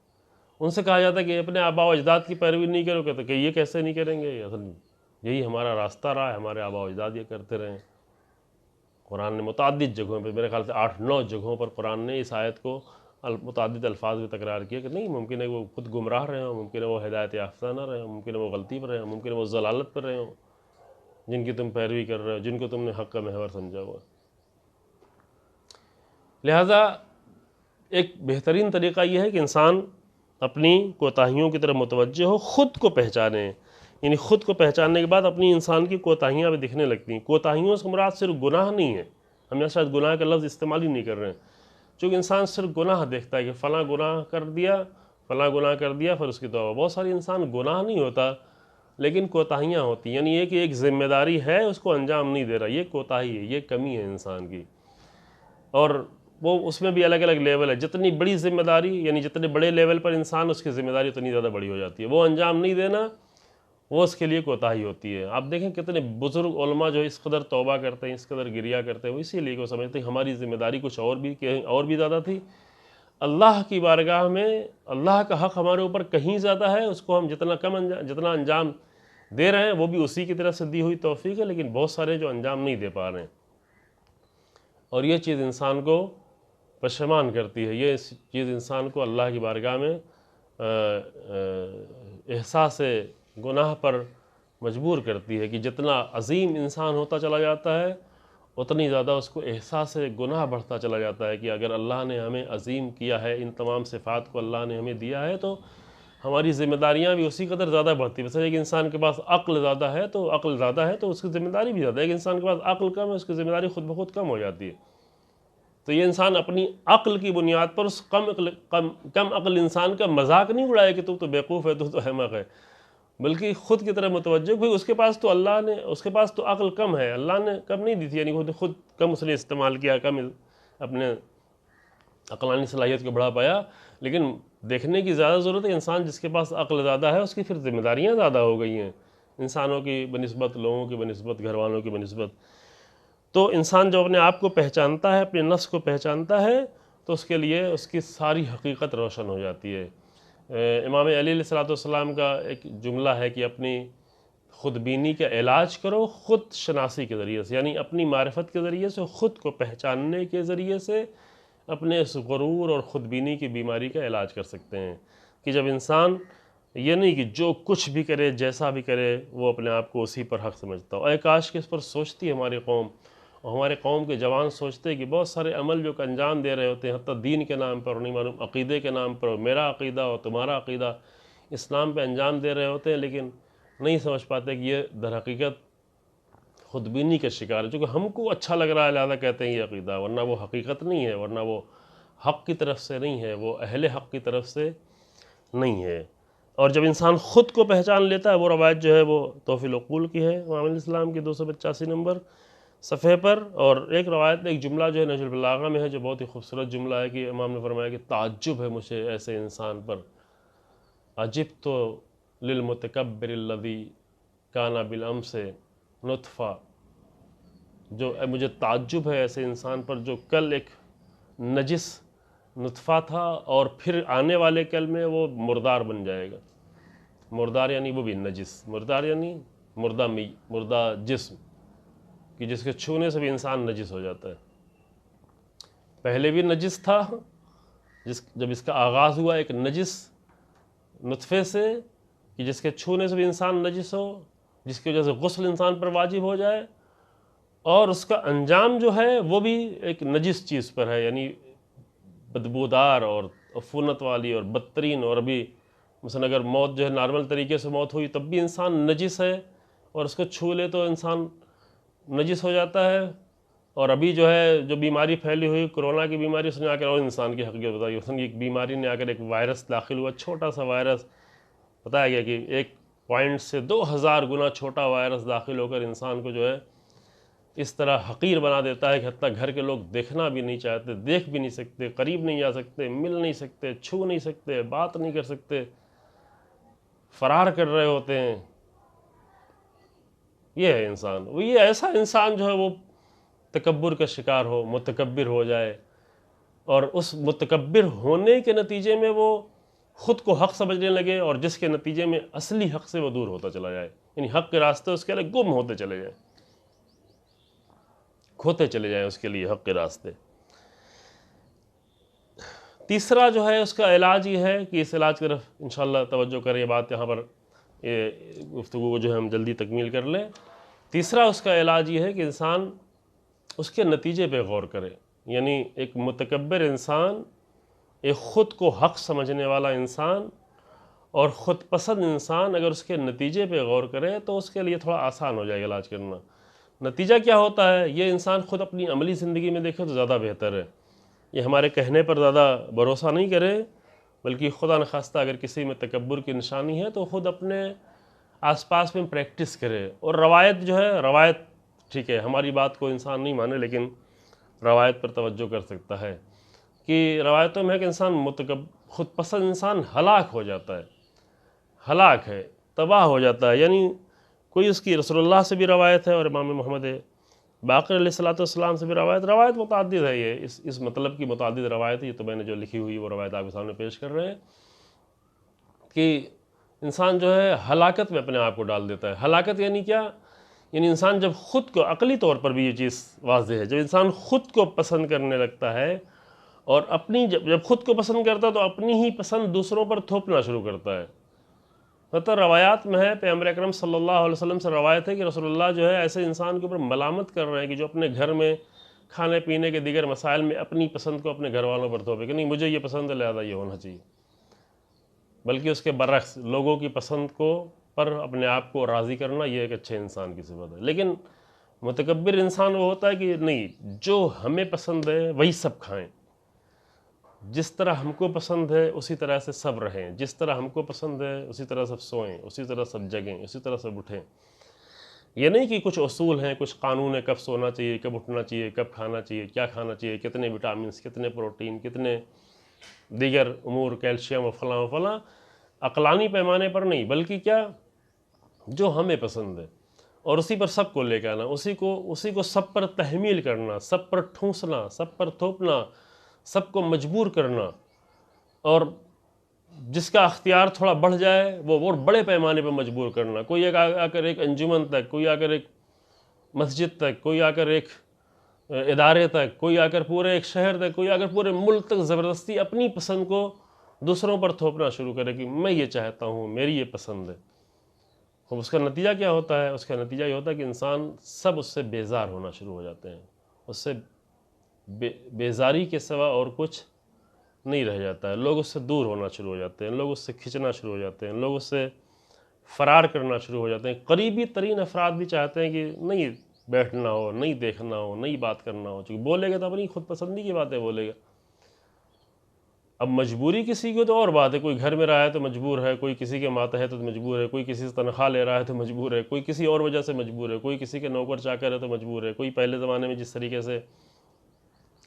ان سے کہا جاتا ہے کہ اپنے آباء و اجداد کی پیروی نہیں کرو، کہتے کہ یہ کیسے نہیں کریں گے، اصل یہی ہمارا راستہ رہا ہے، ہمارے آباء و اجداد یہ کرتے رہے ہیں. قرآن نے متعدد جگہوں پہ، میرے خیال سے 8-9 جگہوں پر قرآن نے اس آیت کو متعدد الفاظ میں تکرار کیا کہ نہیں، ممکن ہے وہ خود گمراہ رہے ہوں، ممکن ہے وہ ہدایت یافتہ نہ رہے ہوں، ممکن ہے وہ غلطی پر رہے ہوں، ممکن ہے وہ ضلالت پر رہے ہوں جن کی تم پیروی کر رہے ہو، جن کو تم نے حق کا محور سمجھا ہوا. لہٰذا ایک بہترین طریقہ یہ ہے کہ انسان اپنی کوتاہیوں کی طرف متوجہ ہو، خود کو پہچانے. یعنی خود کو پہچاننے کے بعد اپنی انسان کی کوتاہیاں بھی دکھنے لگتی ہیں. کوتاہیوں سے مراد صرف گناہ نہیں ہے، ہم یہاں شاید گناہ کا لفظ استعمال ہی نہیں کر رہے ہیں، چونکہ انسان صرف گناہ دیکھتا ہے کہ فلاں گناہ کر دیا، فلاں گناہ کر دیا پھر اس کی توبہ. بہت ساری انسان گناہ نہیں ہوتا لیکن کوتاہیاں ہوتی ہیں، یعنی یہ کہ ایک ذمہ داری ہے اس کو انجام نہیں دے رہا، یہ کوتاہی ہے، یہ کمی ہے انسان کی. اور وہ اس میں بھی الگ الگ لیول ہے، جتنی بڑی ذمہ داری، یعنی جتنے بڑے لیول پر انسان، اس کی ذمہ داری اتنی زیادہ بڑی ہو جاتی ہے. وہ انجام نہیں دینا، وہ اس کے لیے کوتاہی ہوتی ہے. آپ دیکھیں کتنے بزرگ علماء جو اس قدر توبہ کرتے ہیں، اس قدر گریہ کرتے ہیں، وہ اسی لیے کہ وہ سمجھتے ہیں ہماری ذمہ داری کچھ اور بھی زیادہ تھی. اللہ کی بارگاہ میں اللہ کا حق ہمارے اوپر کہیں زیادہ ہے، اس کو ہم جتنا انجام دے رہے ہیں وہ بھی اسی کی طرف سے دی ہوئی توفیق ہے، لیکن بہت سارے جو انجام نہیں دے پا رہے ہیں. اور یہ چیز انسان کو پشیمان کرتی ہے، یہ چیز انسان کو اللہ کی بارگاہ میں احساس گناہ پر مجبور کرتی ہے کہ جتنا عظیم انسان ہوتا چلا جاتا ہے اتنی زیادہ اس کو احساس گناہ بڑھتا چلا جاتا ہے کہ اگر اللہ نے ہمیں عظیم کیا ہے، ان تمام صفات کو اللہ نے ہمیں دیا ہے، تو ہماری ذمہ داریاں بھی اسی قدر زیادہ بڑھتی ہیں. مثلا ایک انسان کے پاس عقل زیادہ ہے تو اس کی ذمہ داری بھی زیادہ ہے. ایک انسان کے پاس عقل کم ہے، اس کی ذمہ داری خود بخود کم ہو جاتی ہے. تو یہ انسان اپنی عقل کی بنیاد پر اس کم عقل انسان کا مذاق نہیں اڑائے کہ تو بیوقوف ہے، تو احمق ہے، بلکہ خود کی طرف متوجہ کہ اس کے پاس تو عقل کم ہے، اللہ نے کم نہیں دی تھی، یعنی خود کم اس نے استعمال کیا، کم اپنے عقلانی صلاحیت کو بڑھا پایا. لیکن دیکھنے کی زیادہ ضرورت ہے انسان جس کے پاس عقل زیادہ ہے اس کی پھر ذمہ داریاں زیادہ ہو گئی ہیں، انسانوں کی بنسبت، لوگوں کی بنسبت، گھر والوں کی بنسبت. تو انسان جو اپنے آپ کو پہچانتا ہے، اپنے نفس کو پہچانتا ہے، تو اس کے لیے اس کی ساری حقیقت روشن ہو جاتی ہے. امام علی علیہ السلام کا ایک جملہ ہے کہ اپنی خود بینی کا علاج کرو خود شناسی کے ذریعے سے، یعنی اپنی معرفت کے ذریعے سے، خود کو پہچاننے کے ذریعے سے اپنے اس غرور اور خود بینی کی بیماری کا علاج کر سکتے ہیں. کہ جب انسان یہ نہیں کہ جو کچھ بھی کرے، جیسا بھی کرے، وہ اپنے آپ کو اسی پر حق سمجھتا ہو. اے کاش کہ اس پر سوچتی ہماری قوم، اور ہمارے قوم کے جوان سوچتے کہ بہت سارے عمل جو کہ انجام دے رہے ہوتے ہیں، حتیٰ دین کے نام پر، نہیں معلوم عقیدے کے نام پر، میرا عقیدہ اور تمہارا عقیدہ، اسلام پہ انجام دے رہے ہوتے ہیں، لیکن نہیں سمجھ پاتے کہ یہ در حقیقت خود بینی کا شکار ہے. چونکہ ہم کو اچھا لگ رہا ہے لہذا کہتے ہیں یہ عقیدہ، ورنہ وہ حقیقت نہیں ہے، ورنہ وہ حق کی طرف سے نہیں ہے، وہ اہل حق کی طرف سے نہیں ہے. اور جب انسان خود کو پہچان لیتا ہے، وہ روایت جو ہے وہ توفیق العقول کی ہے، امام علیہ السلام کی 285 نمبر صفحے پر. اور ایک روایت، ایک جملہ جو ہے نہج البلاغہ میں ہے، جو بہت ہی خوبصورت جملہ ہے کہ امام نے فرمایا کہ تعجب ہے مجھے ایسے انسان پر، عجبت للمتکبر الذی کان بالامس نطفہ، جو مجھے تعجب ہے ایسے انسان پر جو کل ایک نجس نطفہ تھا اور پھر آنے والے کل میں وہ مردار بن جائے گا. مردار یعنی وہ بھی نجس، مردار یعنی مردہ جسم، کہ جس کے چھونے سے بھی انسان نجس ہو جاتا ہے. پہلے بھی نجس تھا، جب اس کا آغاز ہوا ایک نجس نطفے سے، کہ جس کے چھونے سے بھی انسان نجس ہو، جس کی وجہ سے غسل انسان پر واجب ہو جائے، اور اس کا انجام جو ہے وہ بھی ایک نجس چیز پر ہے، یعنی بدبودار اور عفونت والی اور بدترین. اور ابھی مثلا اگر موت جو ہے نارمل طریقے سے موت ہوئی تب بھی انسان نجس ہے، اور اس کو چھو لے تو انسان نجس ہو جاتا ہے. اور ابھی جو ہے جو بیماری پھیلی ہوئی کرونا کی بیماری، اس نے آ کر اور انسان کی حقیقت بتائی. مثلا ایک بیماری نے آ کر ایک وائرس داخل ہوا، چھوٹا سا وائرس، بتایا گیا کہ 1 سے 2000 گنا چھوٹا وائرس داخل ہو کر انسان کو جو ہے اس طرح حقیر بنا دیتا ہے کہ حتیٰ گھر کے لوگ دیکھنا بھی نہیں چاہتے، دیکھ بھی نہیں سکتے، قریب نہیں جا سکتے، مل نہیں سکتے، چھو نہیں سکتے، بات نہیں کر سکتے، فرار کر رہے ہوتے ہیں. یہ ہے انسان. وہ یہ ایسا انسان جو ہے وہ تکبر کا شکار ہو، متکبر ہو جائے، اور اس متکبر ہونے کے نتیجے میں وہ خود کو حق سمجھنے لگے، اور جس کے نتیجے میں اصلی حق سے وہ دور ہوتا چلا جائے. یعنی حق کے راستے اس کے لیے گم ہوتے چلے جائیں، کھوتے چلے جائیں اس کے لیے حق کے راستے. تیسرا جو ہے اس کا علاج یہ ہے کہ اس علاج کی طرف انشاءاللہ توجہ کریں. یہ بات یہاں پر یہ گفتگو کو جو ہے ہم جلدی تکمیل کر لیں. تیسرا اس کا علاج یہ ہے کہ انسان اس کے نتیجے پہ غور کرے. یعنی ایک متکبر انسان، ایک خود کو حق سمجھنے والا انسان اور خود پسند انسان اگر اس کے نتیجے پہ غور کرے تو اس کے لیے تھوڑا آسان ہو جائے گا علاج کرنا. نتیجہ کیا ہوتا ہے یہ انسان خود اپنی عملی زندگی میں دیکھے تو زیادہ بہتر ہے. یہ ہمارے کہنے پر زیادہ بھروسہ نہیں کرے، بلکہ خدا نخواستہ اگر کسی میں تکبر کی نشانی ہے تو خود اپنے آس پاس میں پریکٹس کرے. اور روایت جو ہے، روایت ٹھیک ہے ہماری بات کو انسان نہیں مانے، لیکن روایت پر توجہ کر سکتا ہے کہ روایتوں میں ہے کہ انسان خود پسند انسان ہلاک ہو جاتا ہے، ہلاک ہے، تباہ ہو جاتا ہے. یعنی کوئی اس کی رسول اللہ سے بھی روایت ہے اور امام محمد باقر علیہ السلام سے بھی روایت متعدد ہے. یہ اس مطلب کی متعدد روایت ہے. یہ تو میں نے جو لکھی ہوئی وہ روایت آپ کے سامنے پیش کر رہے ہیں کہ انسان جو ہے ہلاکت میں اپنے آپ کو ڈال دیتا ہے. ہلاکت یعنی کیا؟ یعنی انسان جب خود کو، عقلی طور پر بھی یہ چیز واضح ہے، جب انسان خود کو پسند کرنے لگتا ہے اور جب خود کو پسند کرتا ہے تو اپنی ہی پسند دوسروں پر تھوپنا شروع کرتا ہے. مطلب روایات میں ہے، پیغمبر اکرم صلی اللہ علیہ وسلم سے روایت ہے کہ رسول اللہ جو ہے ایسے انسان کے اوپر ملامت کر رہے ہیں کہ جو اپنے گھر میں کھانے پینے کے دیگر مسائل میں اپنی پسند کو اپنے گھر والوں پر تھوپے کہ نہیں مجھے یہ پسند ہے لہذا یہ ہونا چاہیے، بلکہ اس کے برعکس لوگوں کی پسند کو پر اپنے آپ کو راضی کرنا یہ ایک اچھے انسان کی صفت ہے. لیکن متکبر انسان وہ ہوتا ہے کہ نہیں، جو ہمیں پسند ہے وہی سب کھائیں، جس طرح ہم کو پسند ہے اسی طرح سے سب رہیں، جس طرح ہم کو پسند ہے اسی طرح سب سوئیں، اسی طرح سب جگیں، اسی طرح سب اٹھیں. یہ نہیں کہ کچھ اصول ہیں، کچھ قانون ہے، کب سونا چاہیے، کب اٹھنا چاہیے، کب کھانا چاہیے، کیا کھانا چاہیے، کتنے وٹامنس، کتنے پروٹین، کتنے دیگر امور، کیلشیم و فلاں و فلاں، عقلانی پیمانے پر نہیں، بلکہ کیا جو ہمیں پسند ہے اور اسی پر سب کو لے کے آنا، اسی کو سب پر تحمیل کرنا، سب پر ٹھونسنا، سب پر تھوپنا، سب کو مجبور کرنا. اور جس کا اختیار تھوڑا بڑھ جائے وہ بڑے پیمانے پہ مجبور کرنا. کوئی آ کر ایک انجمن تک، کوئی آ کر ایک مسجد تک، کوئی آ کر ایک ادارے تک، کوئی آ کر پورے ایک شہر تک، کوئی آ کر پورے ملک تک زبردستی اپنی پسند کو دوسروں پر تھوپنا شروع کرے کہ میں یہ چاہتا ہوں، میری یہ پسند ہے. اب اس کا نتیجہ کیا ہوتا ہے؟ اس کا نتیجہ یہ ہوتا ہے کہ انسان سب اس سے بیزار ہونا شروع ہو جاتے ہیں. اس سے بیزاری کے سوا اور کچھ نہیں رہ جاتا ہے. لوگ اس سے دور ہونا شروع ہو جاتے ہیں، لوگ اس سے کھنچنا شروع ہو جاتے ہیں، لوگ اس سے فرار کرنا شروع ہو جاتے ہیں. قریبی ترین افراد بھی چاہتے ہیں کہ نہیں بیٹھنا ہو، نہیں دیکھنا ہو، نہیں بات کرنا ہو، چونکہ بولے گا تو اپنی خود پسندی کی باتیں بولے گا. اب مجبوری کسی کو تو اور بات ہے، کوئی گھر میں رہا ہے تو مجبور ہے، کوئی کسی کے ماتحت ہے تو مجبور ہے، کوئی کسی سے تنخواہ لے رہا ہے تو مجبور ہے، کوئی کسی اور وجہ سے مجبور ہے، کوئی کسی کے نوکر چاکر ہے تو مجبور ہے، کوئی پہلے زمانے میں جس طریقے سے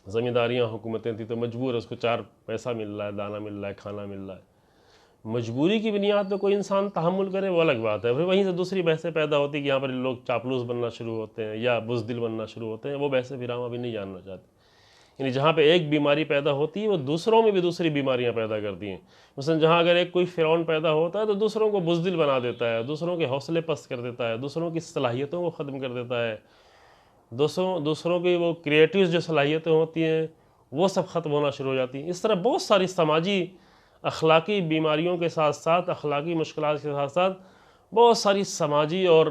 زمینداریاں حکومتیں تھیں تو مجبور ہے، اس کو 4 پیسہ مل رہا ہے، دانہ مل رہا ہے، کھانا مل رہا ہے. مجبوری کی بنیاد پہ کوئی انسان تحمل کرے وہ الگ بات ہے. پھر وہیں سے دوسری بحثیں پیدا ہوتی ہیں کہ یہاں پر لوگ چاپلوس بننا شروع ہوتے ہیں یا بزدل بننا شروع ہوتے ہیں. وہ بحثیں پھر ہم ابھی نہیں جاننا چاہتے. یعنی جہاں پہ ایک بیماری پیدا ہوتی ہے وہ دوسروں میں بھی دوسری بیماریاں پیدا کرتی ہیں. مثلا جہاں اگر ایک کوئی فرعون پیدا ہوتا ہے تو دوسروں کو بزدل بنا دیتا ہے، دوسروں کے حوصلے پست کر دیتا ہے، دوسروں کی صلاحیتوں کو ختم کر دیتا ہے، دوسروں کی وہ کریٹیو جو صلاحیتیں ہوتی ہیں وہ سب ختم ہونا شروع ہو جاتی ہیں. اس طرح بہت ساری سماجی اخلاقی بیماریوں کے ساتھ ساتھ، اخلاقی مشکلات کے ساتھ ساتھ بہت ساری سماجی اور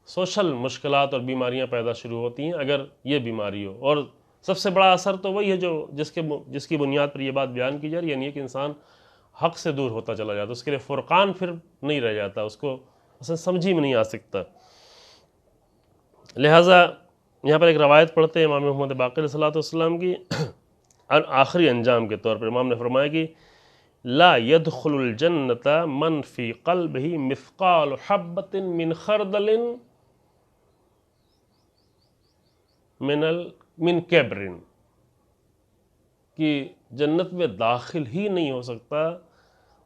سوشل مشکلات اور بیماریاں پیدا شروع ہوتی ہیں اگر یہ بیماری ہو. اور سب سے بڑا اثر تو وہی ہے جو جس کی بنیاد پر یہ بات بیان کی جا رہی ہے، یعنی یہ کہ انسان حق سے دور ہوتا چلا جاتا، اس کے لیے فرقان پھر نہیں رہ جاتا، اس کو اصلا سمجھ ہی میں نہیں آ سکتا. لہٰذا یہاں پر ایک روایت پڑھتے ہیں امام محمد باقر علیہ السلام کی، آخری انجام کے طور پر امام نے فرمایا کہ لا يدخل الجنت من فی قلبہ مثقال حبۃ من خردل من کبر، کہ جنت میں داخل ہی نہیں ہو سکتا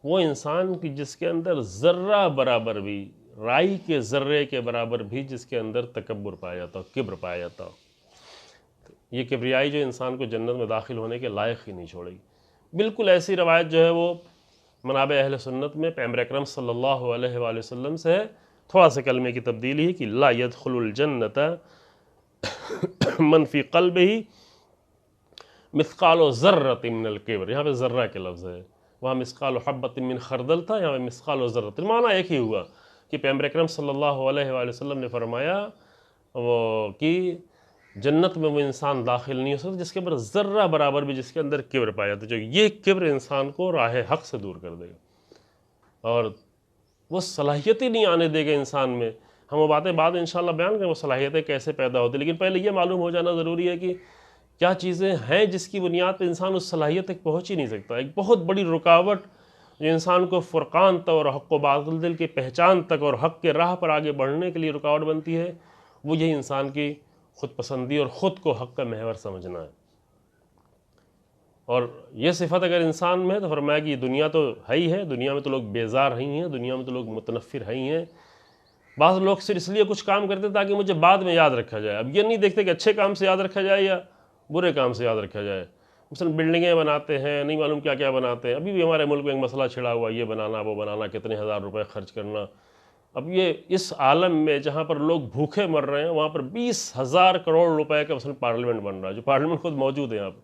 وہ انسان کی جس کے اندر ذرہ برابر بھی، رائی کے ذرے کے برابر بھی جس کے اندر تکبر پایا جاتا ہو، کبر پایا جاتا ہو. یہ کبریائی جو انسان کو جنت میں داخل ہونے کے لائق ہی نہیں چھوڑے گی. بالکل ایسی روایت جو ہے وہ منابع اہل سنت میں پیغمبر اکرم صلی اللہ علیہ وآلہ وسلم سے ہے. تھوڑا سا کلمے کی تبدیلی ہے کہ لا يدخل الجنت من فی قلبہ مثقال ذرۃ من الکبر. یہاں پہ ذرہ کے لفظ ہے، وہاں مثقال حبۃ من خردل تھا، یہاں پہ مثقال ذرۃ. معنی ایک ہی ہوا کہ پیغمبر اکرم صلی اللہ علیہ وآلہ وسلم نے فرمایا وہ کہ جنت میں وہ انسان داخل نہیں ہو سکتا جس کے اندر ذرہ برابر بھی جس کے اندر کبر پایا جاتا ہے. جو یہ کبر انسان کو راہ حق سے دور کر دے گا اور وہ صلاحیت ہی نہیں آنے دے گا انسان میں. ہم وہ باتیں بعد انشاءاللہ بیان کریں وہ صلاحیتیں کیسے پیدا ہوتی، لیکن پہلے یہ معلوم ہو جانا ضروری ہے کہ کیا چیزیں ہیں جس کی بنیاد پہ انسان اس صلاحیت تک پہنچ ہی نہیں سکتا. ایک بہت بڑی رکاوٹ جو انسان کو فرقان تک اور حق و باطل کی پہچان تک اور حق کے راہ پر آگے بڑھنے کے لیے رکاوٹ بنتی ہے، وہ یہی انسان کی خود پسندی اور خود کو حق کا محور سمجھنا ہے. اور یہ صفت اگر انسان میں ہے تو فرمایا کہ یہ دنیا تو ہے ہی ہے، دنیا میں تو لوگ بیزار ہی ہیں، دنیا میں تو لوگ متنفر ہی ہیں. بعض لوگ صرف اس لیے کچھ کام کرتے تاکہ مجھے بعد میں یاد رکھا جائے. اب یہ نہیں دیکھتے کہ اچھے کام سے یاد رکھا جائے یا برے کام سے یاد رکھا جائے. مثلا بلڈنگیں بناتے ہیں، نہیں معلوم کیا کیا بناتے ہیں. ابھی بھی ہمارے ملک میں ایک مسئلہ چھڑا ہوا، یہ بنانا وہ بنانا، کتنے ہزار روپے خرچ کرنا. اب یہ اس عالم میں جہاں پر لوگ بھوکے مر رہے ہیں وہاں پر 20,000 کروڑ روپے کا مثلا پارلیمنٹ بن رہا ہے، جو پارلیمنٹ خود موجود ہے یہاں پہ،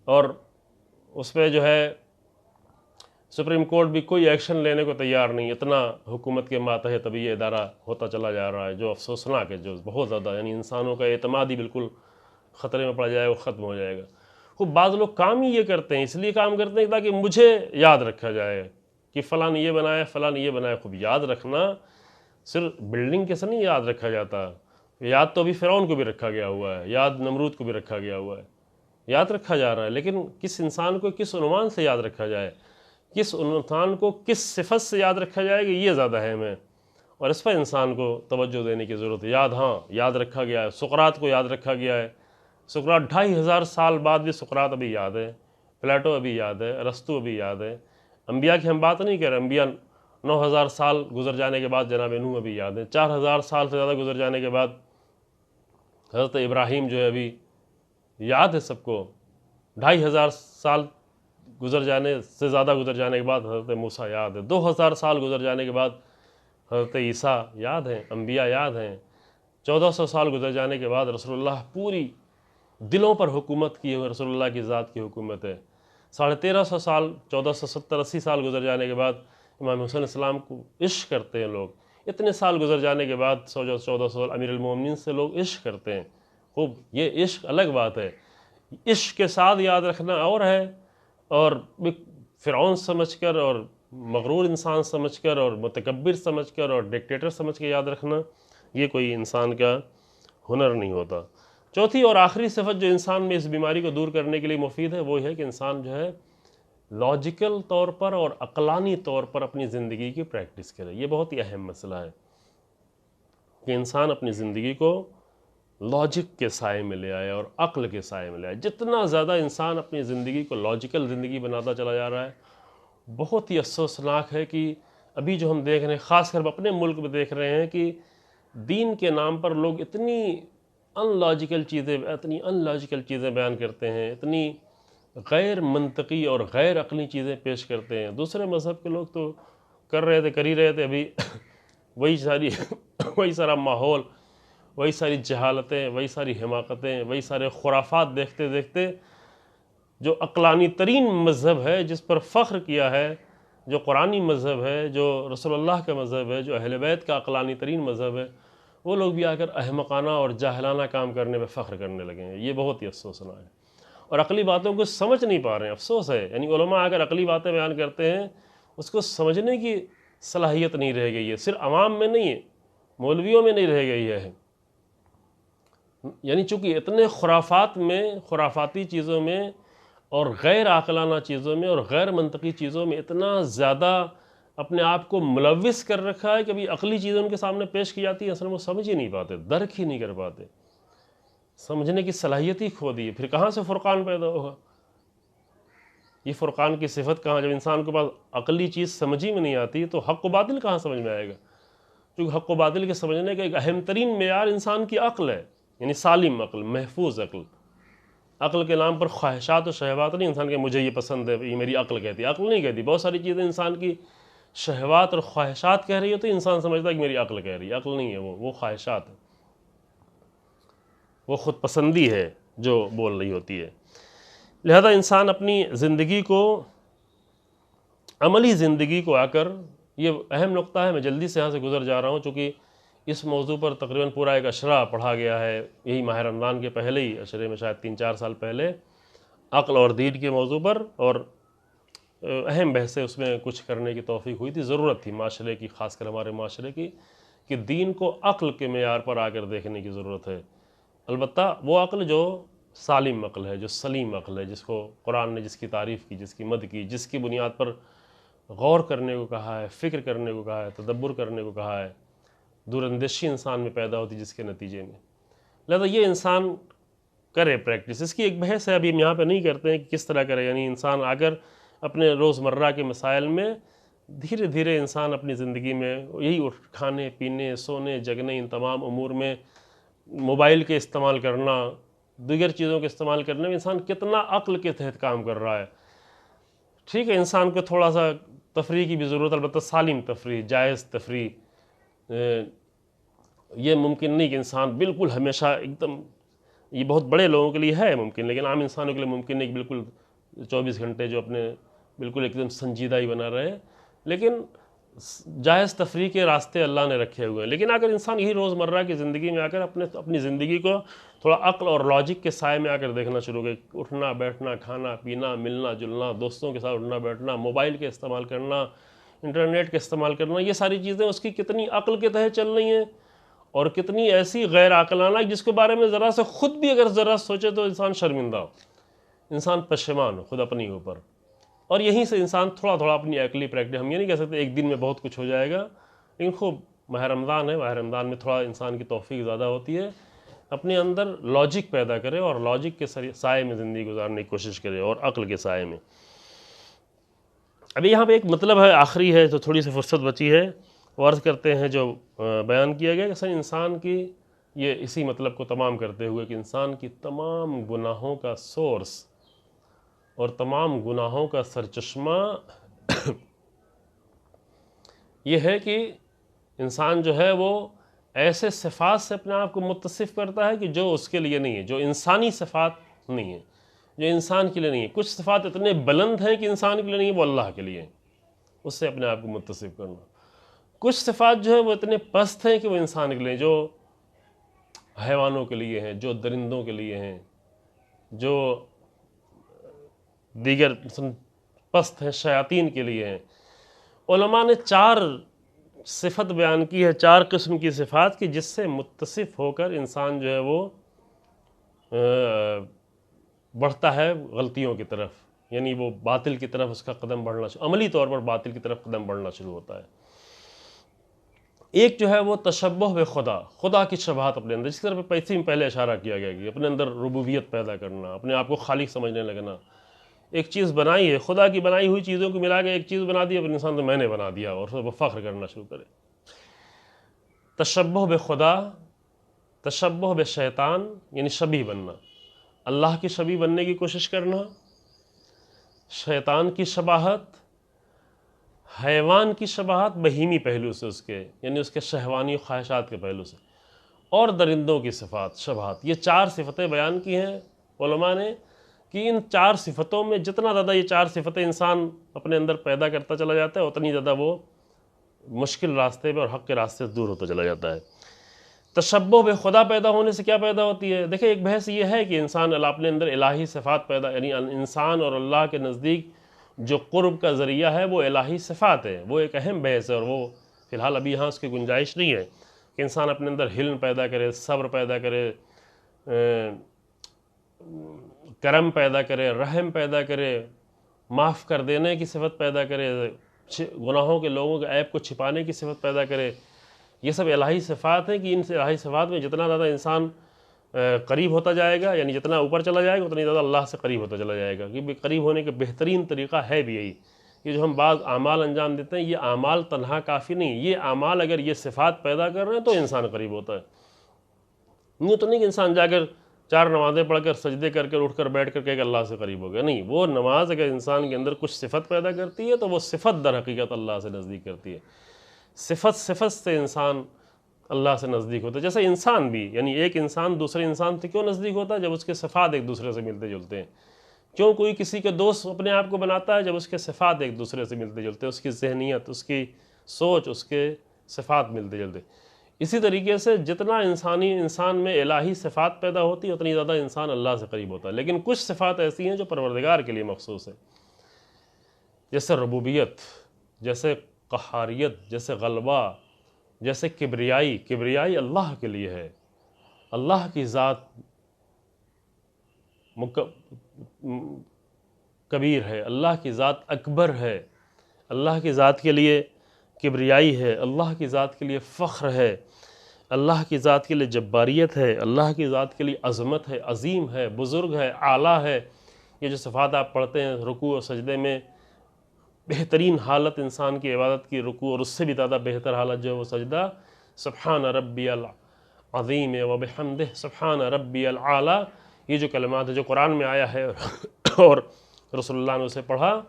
اور اس پہ جو ہے سپریم کورٹ بھی کوئی ایکشن لینے کو تیار نہیں. اتنا حکومت کے ماتحت ابھی یہ ادارہ ہوتا چلا جا رہا ہے جو افسوسناک ہے، جو بہت زیادہ، یعنی انسانوں کا اعتماد ہی بالکل خطرے میں پڑ جائے، وہ ختم ہو جائے گا. خوب بعض لوگ کام ہی یہ کرتے ہیں، اس لیے کام کرتے ہیں تاکہ مجھے یاد رکھا جائے کہ فلاں نے یہ بنایا، فلاں نے یہ بنایا. خوب یاد رکھنا صرف بلڈنگ کے سے نہیں یاد رکھا جاتا، یاد تو ابھی فرعون کو بھی رکھا گیا ہوا ہے، یاد نمرود کو بھی رکھا گیا ہوا ہے، یاد رکھا جا رہا ہے. لیکن کس انسان کو کس عنوان سے یاد رکھا جائے، کس انسان کو کس صفت سے یاد رکھا جائے گا، یہ زیادہ اہم ہے اور اس پر انسان کو توجہ دینے کی ضرورت ہے. یاد رکھا گیا ہے، سقراط کو یاد رکھا گیا ہے. سقراط 2500 سال بعد بھی سقراط ابھی یاد ہے، پلیٹو ابھی یاد ہے، ارسطو ابھی یاد ہے. انبیاء کی ہم بات نہیں کر رہے، انبیاء 9000 سال گزر جانے کے بعد جناب نوح ابھی یاد ہے. 4000 سال سے زیادہ گزر جانے کے بعد حضرت ابراہیم جو ہے ابھی یاد ہے سب کو. 2500 سال گزر جانے سے زیادہ گزر جانے کے بعد حضرت موسیٰ یاد ہے. 2000 سال گزر جانے کے بعد حضرت عیسیٰ یاد ہیں، انبیاء یاد ہیں. 1400 سال گزر جانے کے بعد رسول اللہ پوری دلوں پر حکومت کی ہوئی رسول اللہ کی ذات کی حکومت ہے. 1350 سال 1470-80 سال گزر جانے کے بعد امام حسین السلام کو عشق کرتے ہیں لوگ. اتنے سال گزر جانے کے بعد 1400 سال امیر المومنین سے لوگ عشق کرتے ہیں. خوب یہ عشق الگ بات ہے، عشق کے ساتھ یاد رکھنا اور ہے، اور فرعون سمجھ کر اور مغرور انسان سمجھ کر اور متکبر سمجھ کر اور ڈکٹیٹر سمجھ کے یاد رکھنا یہ کوئی انسان کا ہنر نہیں ہوتا. چوتھی اور آخری صفت جو انسان میں اس بیماری کو دور کرنے کے لیے مفید ہے وہ ہے کہ انسان جو ہے لاجیکل طور پر اور عقلانی طور پر اپنی زندگی کی پریکٹس کرے. یہ بہت ہی اہم مسئلہ ہے کہ انسان اپنی زندگی کو لاجک کے سائے میں لے آئے اور عقل کے سائے میں لے آئے. جتنا زیادہ انسان اپنی زندگی کو لاجیکل زندگی بناتا چلا جا رہا ہے، بہت ہی افسوسناک ہے کہ ابھی جو ہم دیکھ رہے ہیں، خاص کر اپنے ملک میں دیکھ رہے ہیں کہ دین کے نام پر لوگ اتنی ان لاجیکل چیزیں بیان کرتے ہیں، اتنی غیر منطقی اور غیر عقلی چیزیں پیش کرتے ہیں. دوسرے مذہب کے لوگ تو کر ہی رہے تھے ابھی وہی سارا ماحول، وہی ساری جہالتیں، وہی ساری حماقتیں، وہی سارے خرافات دیکھتے دیکھتے جو عقلانی ترین مذہب ہے، جس پر فخر کیا ہے، جو قرآنی مذہب ہے، جو رسول اللہ کا مذہب ہے، جو اہل بیت کا عقلانی ترین مذہب ہے، وہ لوگ بھی آ کر احمقانہ اور جاہلانہ کام کرنے پہ فخر کرنے لگے ہیں۔ یہ بہت ہی افسوسناک ہے، اور عقلی باتوں کو سمجھ نہیں پا رہے ہیں، افسوس ہے۔ یعنی علماء اگر عقلی باتیں بیان کرتے ہیں، اس کو سمجھنے کی صلاحیت نہیں رہ گئی ہے، صرف عوام میں نہیں ہے، مولویوں میں نہیں رہ گئی ہے۔ یعنی چونکہ اتنے خرافات میں، خرافاتی چیزوں میں اور غیر عاقلانہ چیزوں میں اور غیر منطقی چیزوں میں اتنا زیادہ اپنے آپ کو ملوث کر رکھا ہے کہ ابھی عقلی چیزیں ان کے سامنے پیش کی جاتی ہیں، اصل میں وہ سمجھ ہی نہیں پاتے، درک ہی نہیں کر پاتے، سمجھنے کی صلاحیت ہی کھو دی ہے۔ پھر کہاں سے فرقان پیدا ہوگا؟ یہ فرقان کی صفت کہاں؟ جب انسان کے پاس عقلی چیز سمجھ ہی میں نہیں آتی تو حق و باطل کہاں سمجھ میں آئے گا؟ کیونکہ حق و باطل کے سمجھنے کا ایک اہم ترین معیار انسان کی عقل ہے، یعنی سالم عقل، محفوظ عقل۔ عقل کے نام پر خواہشات و شہوات نہیں انسان کہ مجھے یہ پسند ہے، یہ میری عقل کہتی ہے۔ عقل نہیں کہتی، بہت ساری چیزیں انسان کی شہوات اور خواہشات کہہ رہی ہوتی ہے، انسان سمجھتا ہے کہ میری عقل کہہ رہی ہے۔ عقل نہیں ہے، وہ خواہشات ہے، وہ خود پسندی ہے جو بول رہی ہوتی ہے۔ لہذا انسان اپنی زندگی کو، عملی زندگی کو آ کر، یہ اہم نقطہ ہے، میں جلدی سے یہاں سے گزر جا رہا ہوں چونکہ اس موضوع پر تقریباً پورا ایک اشرہ پڑھا گیا ہے، یہی ماہ رمضان کے پہلے ہی اشرے میں، شاید 3-4 سال پہلے، عقل اور دین کے موضوع پر، اور اہم بحثیں اس میں کچھ کرنے کی توفیق ہوئی تھی۔ ضرورت تھی معاشرے کی، خاص کر ہمارے معاشرے کی، کہ دین کو عقل کے معیار پر آ کر دیکھنے کی ضرورت ہے۔ البتہ وہ عقل جو سالم عقل ہے، جو سلیم عقل ہے، جس کو قرآن نے جس کی تعریف کی، جس کی مدح کی، جس کی بنیاد پر غور کرنے کو کہا ہے، فکر کرنے کو کہا ہے، تدبر کرنے کو کہا ہے، دور اندیشی انسان میں پیدا ہوتی جس کے نتیجے میں۔ لہذا یہ انسان کرے پریکٹس، اس کی ایک بحث ہے، ابھی ہم یہاں پہ نہیں کرتے ہیں کہ کس طرح کرے۔ یعنی انسان اگر اپنے روزمرہ کے مسائل میں دھیرے دھیرے انسان اپنی زندگی میں یہی کھانے پینے، سونے جگنے، ان تمام امور میں موبائل کے استعمال کرنا، دیگر چیزوں کے استعمال کرنے میں انسان کتنا عقل کے تحت کام کر رہا ہے۔ ٹھیک ہے، انسان کو تھوڑا سا تفریح کی بھی ضرورت، البتہ سالم تفریح، جائز تفریح۔ یہ ممکن نہیں کہ انسان بالکل ہمیشہ ایک دم، یہ بہت بڑے لوگوں کے لیے ہے ممکن، لیکن عام انسانوں کے لیے ممکن نہیں کہ بالکل 24 گھنٹے جو اپنے بالکل ایک دم سنجیدہ ہی بنا رہے۔ لیکن جائز تفریح کے راستے اللہ نے رکھے ہوئے ہیں۔ لیکن اگر انسان یہی روزمرہ کی زندگی میں آ کر اپنی زندگی کو تھوڑا عقل اور لاجک کے سائے میں آ کر دیکھنا شروع کرے، اٹھنا بیٹھنا، کھانا پینا، ملنا جلنا، دوستوں کے ساتھ اٹھنا بیٹھنا، موبائل کے استعمال کرنا، انٹرنیٹ کے استعمال کرنا، یہ ساری چیزیں اس کی کتنی عقل کے تحت چل رہی ہیں اور کتنی ایسی غیر عاقلانہ جس کے بارے میں ذرا سے خود بھی اگر ذرا سوچے تو انسان شرمندہ ہو، انسان پشیمان ہو خود اپنی اوپر۔ اور یہیں سے انسان تھوڑا تھوڑا اپنی عقلی پریکٹس، ہم یہ نہیں کہہ سکتے ایک دن میں بہت کچھ ہو جائے گا، لیکن خوب ماہ رمضان ہے، ماہ رمضان میں تھوڑا انسان کی توفیق زیادہ ہوتی ہے، اپنے اندر لاجک پیدا کرے اور لاجک کے سائے میں زندگی گزارنے کی کوشش کرے اور عقل کے سائے میں۔ ابھی یہاں پہ ایک مطلب ہے، آخری ہے، جو تھوڑی سی فرصت بچی ہے، وہ عرض کرتے ہیں جو بیان کیا گیا کہ انسان کی، یہ اسی مطلب کو تمام کرتے ہوئے کہ انسان کی تمام گناہوں کا سورس اور تمام گناہوں کا سرچشمہ یہ ہے کہ انسان جو ہے وہ ایسے صفات سے اپنے آپ کو متصف کرتا ہے کہ جو اس کے لیے نہیں ہے، جو انسانی صفات نہیں ہیں، جو انسان کے لیے نہیں ہے۔ کچھ صفات اتنے بلند ہیں کہ انسان کے لیے نہیں ہیں، وہ اللہ کے لیے ہیں، اس سے اپنے آپ کو متصف کرنا۔ کچھ صفات جو ہے وہ اتنے پست ہیں کہ وہ انسان کے لیے ہیں، جو حیوانوں کے لیے ہیں، جو درندوں کے لیے ہیں، جو دیگر پست ہیں، شیاطین کے لیے ہیں۔ علماء نے 4 صفت بیان کی ہے، 4 قسم کی صفات کی، جس سے متصف ہو کر انسان جو ہے وہ بڑھتا ہے غلطیوں کی طرف، یعنی وہ باطل کی طرف اس کا قدم بڑھنا عملی طور پر باطل کی طرف قدم بڑھنا شروع ہوتا ہے۔ ایک جو ہے وہ تشبہ بخدا، خدا کی شباہت اپنے اندر، جس کی طرف پہلے اشارہ کیا گیا کہ اپنے اندر ربوبیت پیدا کرنا، اپنے آپ کو خالق سمجھنے لگنا۔ ایک چیز بنائی ہے، خدا کی بنائی ہوئی چیزوں کو ملا کے ایک چیز بنا دی، اب انسان تو میں نے بنا دیا، اور وہ فخر کرنا شروع کرے۔ تشبہ بخدا، تشبہ بشیطان، یعنی شبیہ بننا، اللہ کی شبیہ بننے کی کوشش کرنا، شیطان کی شباہت، حیوان کی شباہت بہیمی پہلو سے اس کے، یعنی اس کے شہوانی خواہشات کے پہلو سے، اور درندوں کی صفات شباہت۔ یہ 4 صفتیں بیان کی ہیں علماء نے، کہ ان 4 صفتوں میں جتنا زیادہ یہ 4 صفتیں انسان اپنے اندر پیدا کرتا چلا جاتا ہے اتنی زیادہ وہ مشکل راستے پہ اور حق کے راستے سے دور ہوتا چلا جاتا ہے۔ تشبہ بے خدا پیدا ہونے سے کیا پیدا ہوتی ہے؟ دیکھیں ایک بحث یہ ہے کہ انسان اپنے اندر الہی صفات پیدا، یعنی انسان اور اللہ کے نزدیک جو قرب کا ذریعہ ہے وہ الہی صفات ہے، وہ ایک اہم بحث ہے، اور وہ فی الحال ابھی یہاں اس کی گنجائش نہیں ہے کہ انسان اپنے اندر حلم پیدا کرے، صبر پیدا کرے، کرم پیدا کرے، رحم پیدا کرے، معاف کر دینے کی صفت پیدا کرے، گناہوں کے لوگوں کے عیب کو چھپانے کی صفت پیدا کرے۔ یہ سب الہی صفات ہیں کہ ان سے الہی صفات میں جتنا زیادہ انسان قریب ہوتا جائے گا، یعنی جتنا اوپر چلا جائے گا اتنی زیادہ اللہ سے قریب ہوتا چلا جائے گا، کیونکہ قریب ہونے کا بہترین طریقہ ہے بھی یہی۔ یہ جو ہم بعض اعمال انجام دیتے ہیں یہ اعمال تنہا کافی نہیں، یہ اعمال اگر یہ صفات پیدا کر رہے ہیں تو انسان قریب ہوتا ہے۔ یوں تو نہیں کہ انسان جا کر 4 نمازیں پڑھ کر سجدے کر اٹھ کر بیٹھ کر کہ اللہ سے قریب ہو گیا، نہیں، وہ نماز اگر انسان کے اندر کچھ صفت پیدا کرتی ہے تو وہ صفت در حقیقت اللہ سے نزدیک کرتی ہے۔ صفت سے انسان اللہ سے نزدیک ہوتا ہے۔ جیسے انسان بھی، یعنی ایک انسان دوسرے انسان سے کیوں نزدیک ہوتا ہے؟ جب اس کے صفات ایک دوسرے سے ملتے جلتے ہیں۔ کیوں کوئی کسی کے دوست اپنے آپ کو بناتا ہے؟ جب اس کے صفات ایک دوسرے سے ملتے جلتے ہیں، اس کی ذہنیت، اس کی سوچ، اس کے صفات ملتے جلتے۔ اسی طریقے سے جتنا انسان میں الہی صفات پیدا ہوتی ہے اتنی زیادہ انسان اللہ سے قریب ہوتا ہے۔ لیکن کچھ صفات ایسی ہیں جو پروردگار کے لیے مخصوص ہیں، جیسے ربوبیت، جیسے قہاریت، جیسے غلبہ، جیسے کبریائی اللہ کے لیے ہے۔ اللہ کی ذات کبیر ہے، اللہ کی ذات اکبر ہے، اللہ کی ذات کے لیے کبریائی ہے، اللہ کی ذات کے لیے فخر ہے، اللہ کی ذات کے لیے جباریت ہے، اللہ کی ذات کے لیے عظمت ہے، عظیم ہے، بزرگ ہے، اعلیٰ ہے۔ یہ جو صفات آپ پڑھتے ہیں رکوع و سجدے میں، بہترین حالت انسان کی عبادت کی رکوع، اور اس سے بھی زیادہ بہتر حالت جو ہے وہ سجدہ، سبحان ربی العظیم و بحمدہ سبحان ربی العالی، یہ جو کلمات ہے جو قرآن میں آیا ہے اور رسول اللہ نے اسے پڑھا،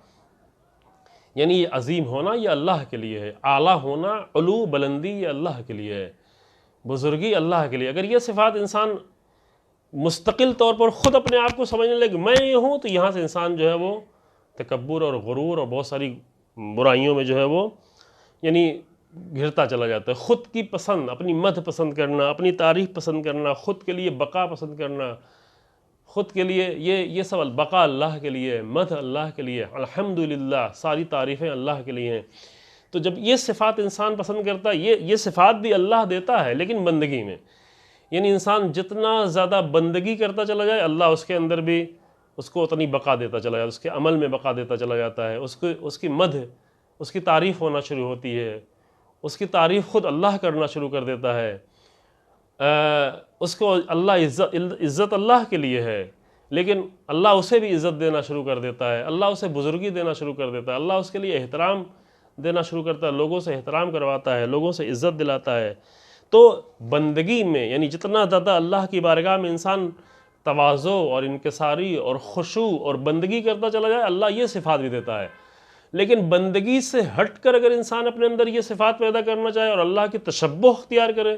یعنی یہ عظیم ہونا یہ اللہ کے لیے ہے، اعلیٰ ہونا، علو، بلندی یہ اللہ کے لیے ہے، بزرگی اللہ کے لیے۔ اگر یہ صفات انسان مستقل طور پر خود اپنے آپ کو سمجھنے لگے میں یہ ہوں، تو یہاں سے انسان جو ہے وہ تکبر اور غرور اور بہت ساری برائیوں میں جو ہے وہ یعنی گھرتا چلا جاتا ہے۔ خود کی پسند، اپنی مدح پسند کرنا، اپنی تعریف پسند کرنا، خود کے لیے بقا پسند کرنا، خود کے لیے یہ سب البقاء اللہ کے لیے، مدح اللہ کے لیے، الحمدللہ ساری تعریفیں اللہ کے لیے ہیں۔ تو جب یہ صفات انسان پسند کرتا ہے، یہ صفات بھی اللہ دیتا ہے لیکن بندگی میں، یعنی انسان جتنا زیادہ بندگی کرتا چلا جائے اللہ اس کے اندر بھی اس کو اتنی بقا دیتا چلا جاتا ہے، اس کے عمل میں بقا دیتا چلا جاتا ہے، اس کی مدح، اس کی تعریف ہونا شروع ہوتی ہے، اس کی تعریف خود اللہ کرنا شروع کر دیتا ہے۔ اس کو اللہ عزت اللہ کے لیے ہے، لیکن اللہ اسے بھی عزت دینا شروع کر دیتا ہے، اللہ اسے بزرگی دینا شروع کر دیتا ہے، اللہ اس کے لیے احترام دینا شروع کرتا ہے، لوگوں سے احترام کرواتا ہے، لوگوں سے عزت دلاتا ہے۔ تو بندگی میں یعنی جتنا زیادہ اللہ کی بارگاہ میں انسان تواضع اور انکساری اور خشوع اور بندگی کرتا چلا جائے، اللہ یہ صفات بھی دیتا ہے۔ لیکن بندگی سے ہٹ کر اگر انسان اپنے اندر یہ صفات پیدا کرنا چاہے اور اللہ کی تشبہ اختیار کرے،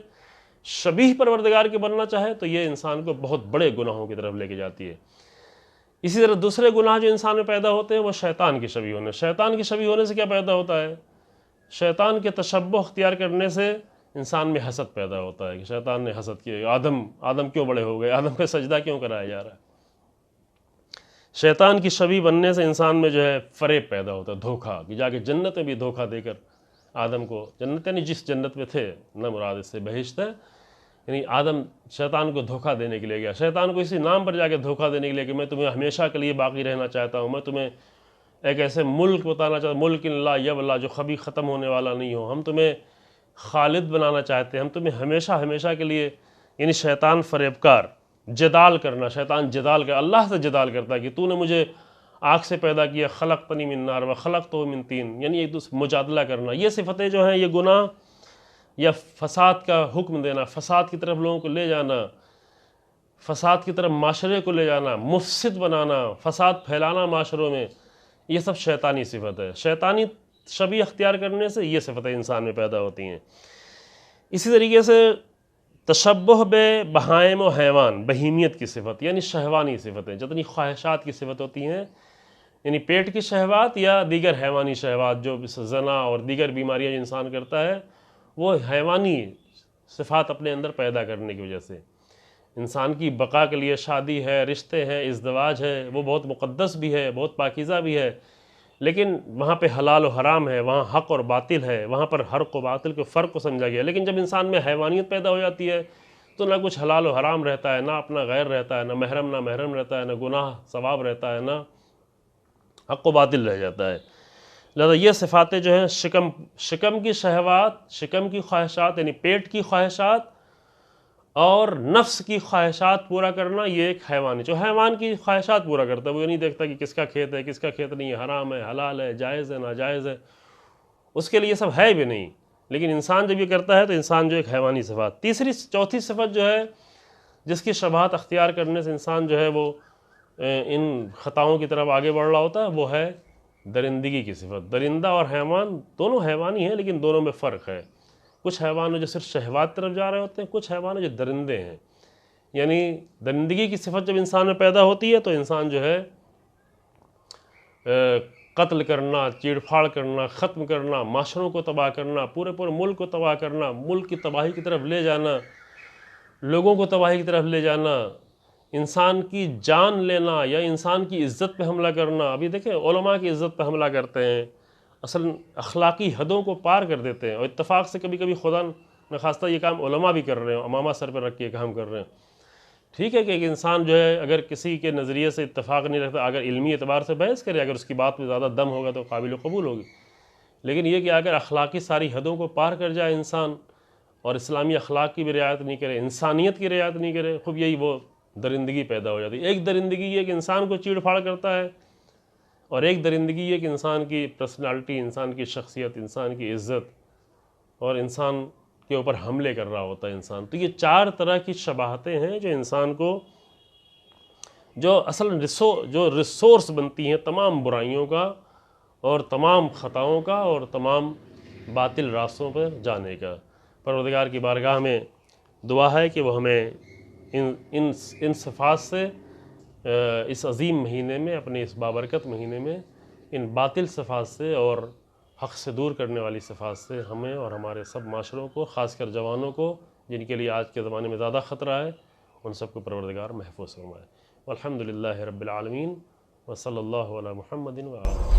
شبیہ پروردگار کے بننا چاہے، تو یہ انسان کو بہت بڑے گناہوں کی طرف لے کے جاتی ہے۔ اسی طرح دوسرے گناہ جو انسان میں پیدا ہوتے ہیں وہ شیطان کی شبیہ ہونے۔ شیطان کی شبیہ ہونے سے کیا پیدا ہوتا ہے؟ شیطان کے تشبہ اختیار کرنے سے انسان میں حسد پیدا ہوتا ہے کہ شیطان نے حسد کیا، آدم کیوں بڑے ہو گئے، آدم کا سجدہ کیوں کرایا جا رہا ہے۔ شیطان کی شبیہ بننے سے انسان میں جو ہے فریب پیدا ہوتا ہے، دھوکہ، کہ جا کے جنت میں بھی دھوکہ دے کر آدم کو، جنت یعنی جس جنت میں تھے، نہ مراد اس سے بہشت ہے، یعنی آدم شیطان کو دھوکہ دینے کے لیے گیا، شیطان کو اسی نام پر جا کے دھوکہ دینے کے لیے کہ میں تمہیں ہمیشہ کے لیے باقی رہنا چاہتا ہوں، میں تمہیں ایک ایسے ملک بتانا چاہتا ہوں، ملک لا یبلا، جو کبھی ختم ہونے والا نہیں ہو، ہم تمہیں خالد بنانا چاہتے ہیں، ہم تمہیں ہمیشہ کے لیے، یعنی شیطان فریبکار، جدال کرنا، شیطان جدال کر اللہ سے جدال کرتا ہے کہ تو نے مجھے آگ سے پیدا کیا، خلقتنی من نار و خلقتہ من طین، یعنی ایک دوسرے مجادلہ کرنا۔ یہ صفتیں جو ہیں یہ گناہ یا فساد کا حکم دینا، فساد کی طرف لوگوں کو لے جانا، فساد کی طرف معاشرے کو لے جانا، مفسد بنانا، فساد پھیلانا معاشروں میں، یہ سب شیطانی صفت ہے۔ شیطانی شبیہ اختیار کرنے سے یہ صفتیں انسان میں پیدا ہوتی ہیں۔ اسی طریقے سے تشبہ بے بہائم و حیوان، بہیمیت کی صفت یعنی شہوانی صفتیں، جتنی خواہشات کی صفت ہوتی ہیں، یعنی پیٹ کی شہوات یا دیگر حیوانی شہوات جو زنا اور دیگر بیماریاں جو انسان کرتا ہے، وہ حیوانی صفات اپنے اندر پیدا کرنے کی وجہ سے۔ انسان کی بقا کے لیے شادی ہے، رشتے ہیں، ازدواج ہے، وہ بہت مقدس بھی ہے، بہت پاکیزہ بھی ہے، لیکن وہاں پہ حلال و حرام ہے، وہاں حق اور باطل ہے، وہاں پر حق و باطل کے فرق کو سمجھا گیا۔ لیکن جب انسان میں حیوانیت پیدا ہو جاتی ہے تو نہ کچھ حلال و حرام رہتا ہے، نہ اپنا غیر رہتا ہے، نہ محرم رہتا ہے، نہ گناہ ثواب رہتا ہے، نہ حق و باطل رہ جاتا ہے۔ لہذا یہ صفاتیں جو ہیں شکم کی شہوات، شکم کی خواہشات یعنی پیٹ کی خواہشات اور نفس کی خواہشات پورا کرنا، یہ ایک حیوان ہے جو حیوان کی خواہشات پورا کرتا ہے۔ وہ یہ نہیں دیکھتا کہ کس کا کھیت ہے، کس کا کھیت نہیں ہے، حرام ہے، حلال ہے، جائز ہے، ناجائز ہے، اس کے لیے سب ہے بھی نہیں۔ لیکن انسان جب یہ کرتا ہے تو انسان جو ایک حیوانی صفات۔ چوتھی صفت جو ہے جس کی شبہات اختیار کرنے سے انسان جو ہے وہ ان خطاؤں کی طرف آگے بڑھ رہا ہوتا ہے، وہ ہے درندگی کی صفت۔ درندہ اور حیوان دونوں حیوانی ہیں، لیکن دونوں میں فرق ہے۔ کچھ حیوان جو صرف شہوات طرف جا رہے ہوتے ہیں، کچھ حیوان جو درندے ہیں۔ یعنی درندگی کی صفت جب انسان میں پیدا ہوتی ہے تو انسان جو ہے قتل کرنا، چیڑ پھاڑ کرنا، ختم کرنا، معاشروں کو تباہ کرنا، پورے ملک کو تباہ کرنا، ملک کی تباہی کی طرف لے جانا، لوگوں کو تباہی کی طرف لے جانا، انسان کی جان لینا یا انسان کی عزت پہ حملہ کرنا۔ ابھی دیکھیں علماء کی عزت پہ حملہ کرتے ہیں، اصل اخلاقی حدوں کو پار کر دیتے ہیں، اور اتفاق سے کبھی کبھی خدا نخواستہ یہ کام علماء بھی کر رہے ہیں، امامہ سر پہ رکھ کے یہ کام کر رہے ہیں۔ ٹھیک ہے کہ ایک انسان جو ہے اگر کسی کے نظریے سے اتفاق نہیں رکھتا، اگر علمی اعتبار سے بحث کرے، اگر اس کی بات میں زیادہ دم ہوگا تو قابل قبول ہوگی، لیکن یہ کہ اگر اخلاقی ساری حدوں کو پار کر جائے انسان اور اسلامی اخلاق کی بھی رعایت نہیں کرے، انسانیت کی رعایت نہیں کرے، خوب یہی وہ درندگی پیدا ہو جاتی ہے۔ ایک درندگی یہ کہ انسان کو چیڑ پھاڑ کرتا ہے، اور ایک درندگی یہ کہ انسان کی پرسنالٹی، انسان کی شخصیت، انسان کی عزت اور انسان کے اوپر حملے کر رہا ہوتا ہے انسان۔ تو یہ چار طرح کی شباہتیں ہیں جو انسان کو، جو اصل جو ریسورس بنتی ہیں تمام برائیوں کا اور تمام خطاؤں کا اور تمام باطل راستوں پر جانے کا۔ پروردگار کی بارگاہ میں دعا ہے کہ وہ ہمیں ان صفات سے اس عظیم مہینے میں، اپنے اس بابرکت مہینے میں، ان باطل صفات سے اور حق سے دور کرنے والی صفات سے ہمیں اور ہمارے سب معاشروں کو، خاص کر جوانوں کو جن کے لیے آج کے زمانے میں زیادہ خطرہ ہے، ان سب کو پروردگار محفوظ فرمائے۔ والحمدللہ رب العالمین، وصلی اللہ علی محمد وآلہ۔